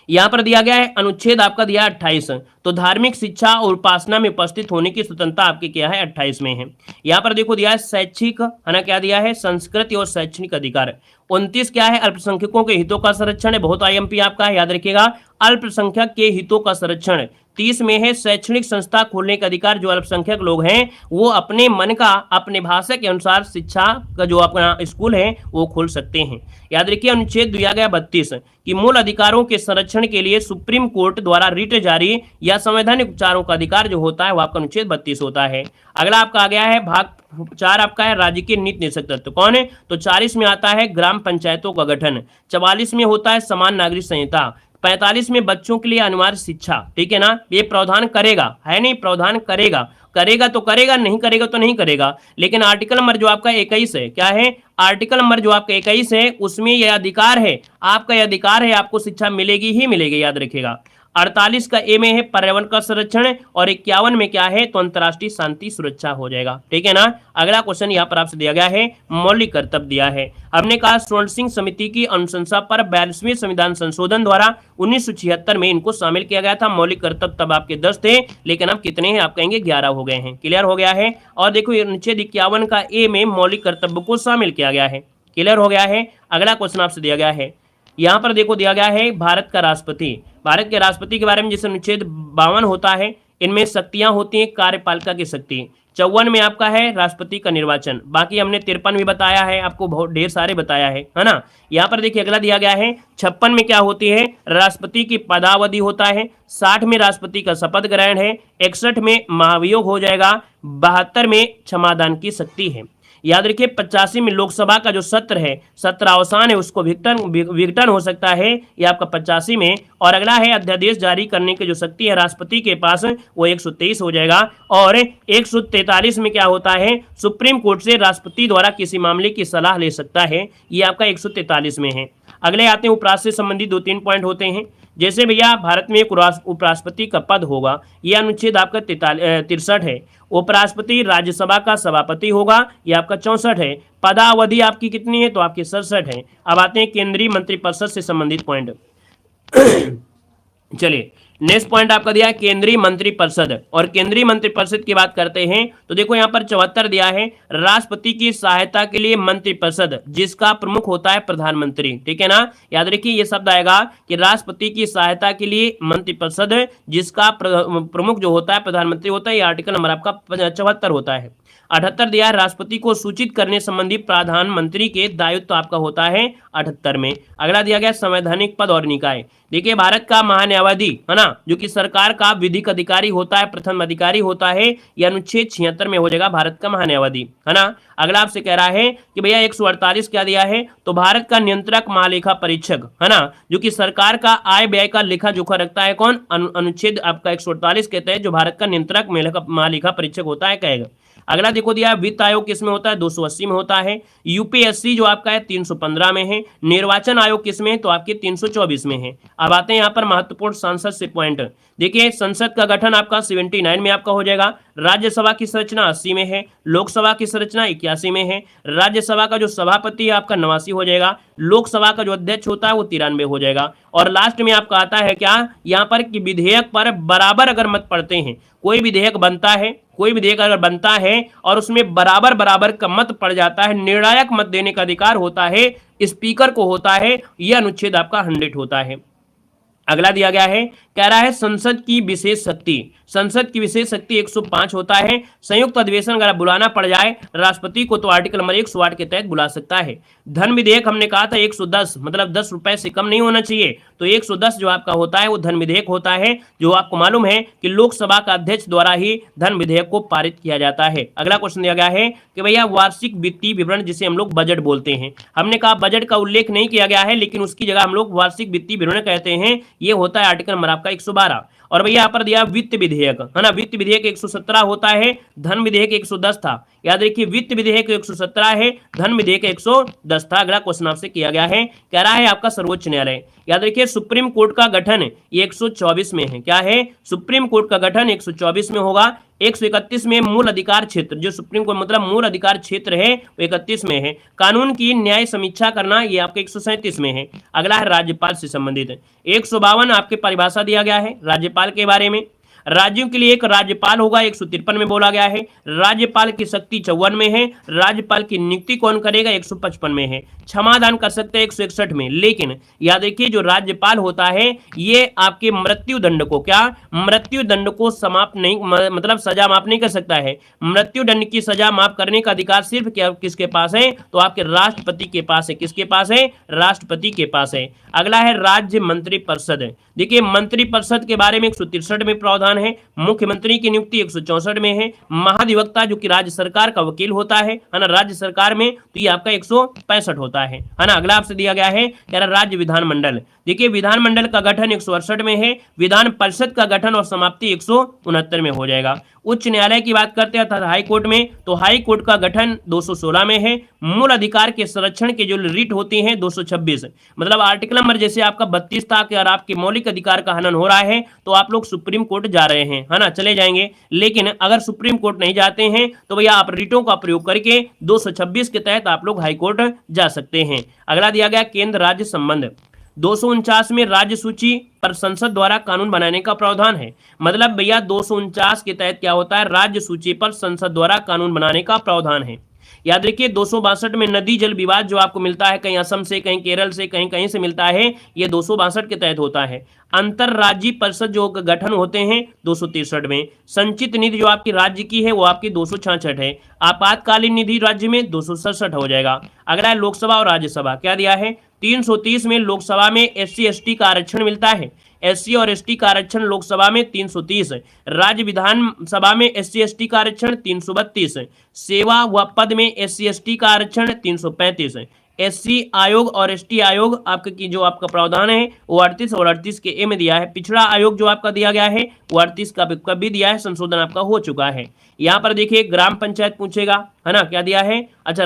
यहां पर दिया गया है अनुच्छेद आपका दिया 28, तो धार्मिक शिक्षा और उपासना में उपस्थित होने की स्वतंत्रता आपके क्या है 28 में है। यहां पर देखो दिया है शैक्षिक है ना, क्या दिया है संस्कृति और शैक्षणिक अधिकार। 29 क्या है अल्पसंख्यकों के हितों का संरक्षण है, बहुत आईएमपी आपका है, याद रखिएगा अल्पसंख्यक के हितों का संरक्षण। 30 में है शैक्षणिक संस्था खोलने का अधिकार, जो अल्पसंख्यक लोग हैं वो अपने मन का अपने भाषा के अनुसार शिक्षा का जो अपना स्कूल है वो खोल सकते हैं। याद रखिए अनुच्छेद दिया गया 32 कि मूल अधिकारों के संरक्षण के लिए सुप्रीम कोर्ट द्वारा रिट जारी या संवैधानिक उपचारों का अधिकार जो होता है वो आपका अनुच्छेद 32 होता है। अगला आपका आ गया है भाग 4 आपका है राज्य के नीति निदेशक तत्व कौन है, तो 40 में आता है ग्राम पंचायतों का गठन, 44 में होता है समान नागरिक संहिता, 45 में बच्चों के लिए अनिवार्य शिक्षा। ठीक है ना, ये प्रावधान करेगा, है नहीं, प्रावधान करेगा, करेगा तो करेगा, नहीं करेगा तो नहीं करेगा। लेकिन आर्टिकल नंबर जो आपका 21 है, क्या है, आर्टिकल नंबर जो आपका 21 है उसमें यह अधिकार है, आपका यह अधिकार है, आपको शिक्षा मिलेगी ही मिलेगी, याद रखिएगा। 48 का ए में है पर्यावरण का संरक्षण और 51 में क्या है तो अंतर्राष्ट्रीय शांति सुरक्षा हो जाएगा। ठीक है ना, अगला क्वेश्चन यहाँ पर आपसे दिया गया है मौलिक कर्तव्य दिया है। हमने कहा स्वर्ण सिंह समिति की अनुशंसा पर 42वें संविधान संशोधन द्वारा 1976 में इनको शामिल किया गया था। मौलिक कर्तव्य तब आपके 10 थे, लेकिन अब कितने हैं, आप कहेंगे 11 हो गए हैं। क्लियर हो गया है। और देखो अनुच्छेद 51 का ए में मौलिक कर्तव्य को शामिल किया गया है। क्लियर हो गया है। अगला क्वेश्चन आपसे दिया गया है, यहाँ पर देखो दिया गया है भारत का राष्ट्रपति। भारत के राष्ट्रपति के बारे में जैसे अनुच्छेद 52 होता है, इनमें शक्तियां होती हैं कार्यपालिका की शक्ति। 54 में आपका है राष्ट्रपति का निर्वाचन। बाकी हमने 53 भी बताया है, आपको बहुत ढेर सारे बताया है ना। यहाँ पर देखिए अगला दिया गया है 56 में क्या होती है, राष्ट्रपति की पदावधि होता है। 60 में राष्ट्रपति का शपथ ग्रहण है। 61 में महाभियोग हो जाएगा। 72 में क्षमादान की शक्ति है। याद रखिए 85 में लोकसभा का जो सत्र है, सत्र अवसान है, उसको विघटन हो सकता है, ये आपका 85 में। और अगला है अध्यादेश जारी करने की जो शक्ति है राष्ट्रपति के पास, वो 123 हो जाएगा। और 143 में क्या होता है, सुप्रीम कोर्ट से राष्ट्रपति द्वारा किसी मामले की सलाह ले सकता है, ये आपका 143 में है। अगले आते हैं उपराष्ट्र से संबंधित 2-3 पॉइंट होते हैं। जैसे भैया भारत में एक उपराष्ट्रपति का पद होगा, यह अनुच्छेद आपका 63 है। उपराष्ट्रपति राज्यसभा का सभापति होगा, यह आपका 64 है। पदावधि आपकी कितनी है, तो आपकी 67 है। अब आते हैं केंद्रीय मंत्रिपरिषद से संबंधित पॉइंट। चलिए नेक्स्ट पॉइंट आपका दिया है केंद्रीय मंत्रिपरिषद, और केंद्रीय मंत्रिपरिषद की बात करते हैं तो देखो यहाँ पर 74 दिया है, राष्ट्रपति की सहायता के लिए मंत्रिपरिषद जिसका प्रमुख होता है प्रधानमंत्री। ठीक है ना, याद रखिए ये शब्द आएगा कि राष्ट्रपति की सहायता के लिए मंत्रिपरिषद जिसका प्रमुख जो होता है प्रधानमंत्री होता है। ये आर्टिकल नंबर आपका 74 होता है। 78 दिया है, राष्ट्रपति को सूचित करने संबंधी प्रधानमंत्री के दायित्व आपका होता है 78 में। अगला दिया गया संवैधानिक पद और निकाय। देखिए भारत का महान्यायवादी है ना, जो कि सरकार का विधिक अधिकारी होता है, प्रथम अधिकारी होता है, यह अनुच्छेद 76 में हो जाएगा भारत का महान्यायवादी, है ना। अगला आपसे कह रहा है कि भैया 148 क्या दिया है, तो भारत का नियंत्रक महालेखा परीक्षक, है ना, जो कि सरकार का आय व्यय का लेखा जोखा रखता है। कौन, अनुच्छेद आपका 148 के तहत जो भारत का नियंत्रक महालेखा परीक्षक होता है कहेगा। अगला देखो दिया वित्त आयोग किसमें होता है, 280 में होता है। यूपीएससी जो आपका है 315 में है। निर्वाचन आयोग किसमें है, तो आपके 324 में है। अब आते हैं यहाँ पर महत्वपूर्ण संसद से पॉइंट। देखिए संसद का गठन आपका 79 में आपका हो जाएगा। राज्यसभा की संरचना 80 में है। लोकसभा की संरचना 81 में है। राज्यसभा का जो सभापति है आपका 89 हो जाएगा। लोकसभा का जो अध्यक्ष होता है वो 93 हो जाएगा। और लास्ट में आपका आता है क्या, यहाँ पर कि विधेयक पर बराबर अगर मत पड़ते हैं, कोई विधेयक बनता है, कोई विधेयक अगर बनता है और उसमें बराबर बराबर का मत पड़ जाता है, निर्णायक मत देने का अधिकार होता है स्पीकर को होता है, यह अनुच्छेद आपका 100 होता है। अगला दिया गया है, कह रहा है संसद की विशेष शक्ति। संसद की विशेष शक्ति 105 होता है। संयुक्त अधिवेशन अगर बुलाना पड़ जाए राष्ट्रपति को तो आर्टिकल नंबर 108 के तहत बुला सकता है। धन विधेयक हमने कहा था 110, मतलब 10 रुपए से कम नहीं होना चाहिए, तो 110 जो आपका होता है वो धन विधेयक होता है, जो आपको मालूम है कि लोकसभा का अध्यक्ष द्वारा ही धन विधेयक को पारित किया जाता है। अगला क्वेश्चन दिया गया है कि भैया वार्षिक वित्तीय विवरण जिसे हम लोग बजट बोलते हैं, हमने कहा बजट का उल्लेख नहीं किया गया है, लेकिन उसकी जगह हम लोग वार्षिक वित्तीय विवरण कहते हैं। ये होता है आर्टिकल नंबर आपका 112। और भैया यहाँ पर दिया वित्त विधेयक, है ना, वित्त विधेयक 117 होता है, धन विधेयक 110 था। याद रखिए वित्त विधेयक 117 है, धन विधेयक 110 था। अगला क्वेश्चन आपसे किया गया है, कह रहा है आपका सर्वोच्च न्यायालय। याद रखिए सुप्रीम कोर्ट का गठन ये 124 में है। क्या है, सुप्रीम कोर्ट का गठन 124 में होगा। 131 में मूल अधिकार क्षेत्र, जो सुप्रीम कोर्ट मतलब मूल अधिकार क्षेत्र है वो 31 में है। कानून की न्याय समीक्षा करना ये आपके 137 में है। अगला है राज्यपाल से संबंधित 152 आपके परिभाषा दिया गया है राज्यपाल के बारे में। राज्यों के लिए एक राज्यपाल होगा 153 में बोला गया है। राज्यपाल की शक्ति 54 में है। राज्यपाल की नियुक्ति कौन करेगा 155 में है। क्षमादान कर सकते हैं 161 में। लेकिन याद रखिए जो राज्यपाल होता है ये आपके मृत्यु दंड को, क्या मृत्यु दंड को समाप्त नहीं, मतलब सजा माफ नहीं कर सकता है। मृत्यु दंड की सजा माफ करने का अधिकार सिर्फ क्या किसके पास है, तो आपके राष्ट्रपति के पास है। किसके पास है, राष्ट्रपति के पास है। अगला है राज्य मंत्रिपरिषद। देखिए मंत्रिपरिषद के बारे में 163 में प्रावधान है। मुख्यमंत्री की नियुक्ति 164 में है। महाधिवक्ता जो कि राज्य सरकार का वकील होता है ना, राज्य सरकार में, तो ये आपका 165 होता है ना। अगला आपसे दिया गया है कह रहा राज्य विधानमंडल। देखिए विधानमंडल का गठन 168 में है। विधान परिषद का गठन और समाप्ति 169 में हो जाएगा। उच्च न्यायालय की बात करते हैं अर्थात हाई कोर्ट में, तो हाई कोर्ट का गठन 216 में है। मूल अधिकार के संरक्षण के जो रिट होती हैं 226, मतलब आर्टिकल नंबर जैसे आपका 32 था कि अगर आपके मौलिक अधिकार का हनन हो रहा है तो आप लोग सुप्रीम कोर्ट जा रहे हैं, है ना, चले जाएंगे। लेकिन अगर सुप्रीम कोर्ट नहीं जाते हैं तो भैया आप रिटों का प्रयोग करके 226 के तहत आप लोग हाई कोर्ट जा सकते हैं। अगला दिया गया केंद्र राज्य संबंध। 249 में राज्य सूची पर संसद द्वारा कानून बनाने का प्रावधान है। मतलब भैया 249 के तहत क्या होता है, राज्य सूची पर संसद द्वारा कानून बनाने का प्रावधान है। याद रखिए 262 में नदी जल विवाद जो आपको मिलता है कहीं असम से, कहीं केरल से, कहीं कहीं से मिलता है, ये 262 के तहत होता है। अंतरराज्यीय परिषद जो गठन होते हैं 263 में। संचित निधि जो आपकी राज्य की है वो आपकी 266 है। आपातकालीन निधि राज्य में 267 हो जाएगा। अगला है लोकसभा और राज्यसभा। क्या दिया है, 330 में लोकसभा में SC ST का आरक्षण मिलता है। SC और ST का आरक्षण लोकसभा में 330, राज्य विधानसभा में SC ST का आरक्षण 332, सेवा व पद में SC ST का आरक्षण 335, SC आयोग और ST आयोग आपका की जो आपका प्रावधान है वो 38 और 38 के ए में दिया है। पिछड़ा आयोग जो आपका दिया गया है वो 38 का भी दिया है, संशोधन आपका हो चुका है। यहाँ पर देखिए ग्राम पंचायत पूछेगा, है ना, क्या दिया है? अच्छा,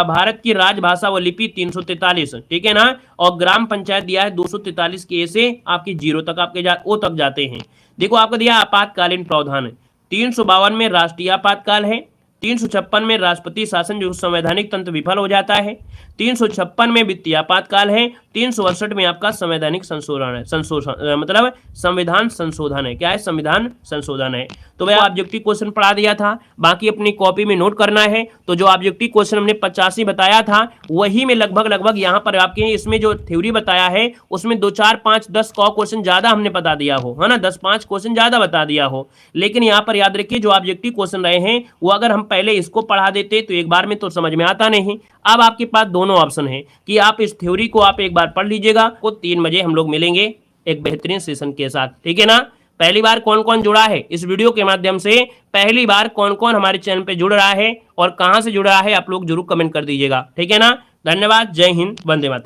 भारत की राजभाषा व लिपि 343, ठीक है ना, और ग्राम पंचायत दिया है 243 के ए से आपकी 0 तक आपके ओ तक जाते हैं। देखो आपको दिया आपातकालीन प्रावधान, 352 में राष्ट्रीय आपातकाल है, 356 में राष्ट्रपति शासन जो संवैधानिक तंत्र विफल हो जाता है, 356 में वित्तीय आपातकाल है, 368 में आपका संवैधानिक संशोधन है, मतलब संविधान संशोधन है। क्या है? संविधान संशोधन है। तो वह ऑब्जेक्टिव क्वेश्चन पढ़ा दिया था, बाकी अपनी कॉपी में नोट करना है। तो जो ऑब्जेक्टिव क्वेश्चन हमने 85 बताया था वही में लगभग यहाँ पर आपके इसमें जो थ्योरी बताया है उसमें 2 4 5 10 क्वेश्चन ज्यादा हमने बता दिया हो, है ना, 10-5 क्वेश्चन ज्यादा बता दिया हो। लेकिन यहाँ पर याद रखिए जो ऑब्जेक्टिव क्वेश्चन रहे हैं वो अगर हम पहले इसको पढ़ा देते तो एक बार में तो समझ में आता नहीं। अब आपके पास दोनों ऑप्शन है कि आप इस थ्योरी को आप एक बार पढ़ लीजिएगा, को 3 बजे हम लोग मिलेंगे एक बेहतरीन सेशन के साथ, ठीक है ना। पहली बार कौन कौन जुड़ा है इस वीडियो के माध्यम से, पहली बार कौन कौन हमारे चैनल पे जुड़ रहा है और कहां से जुड़ रहा है आप लोग जरूर कमेंट कर दीजिएगा, ठीक है ना। धन्यवाद, जय हिंद, वंदे मातरम।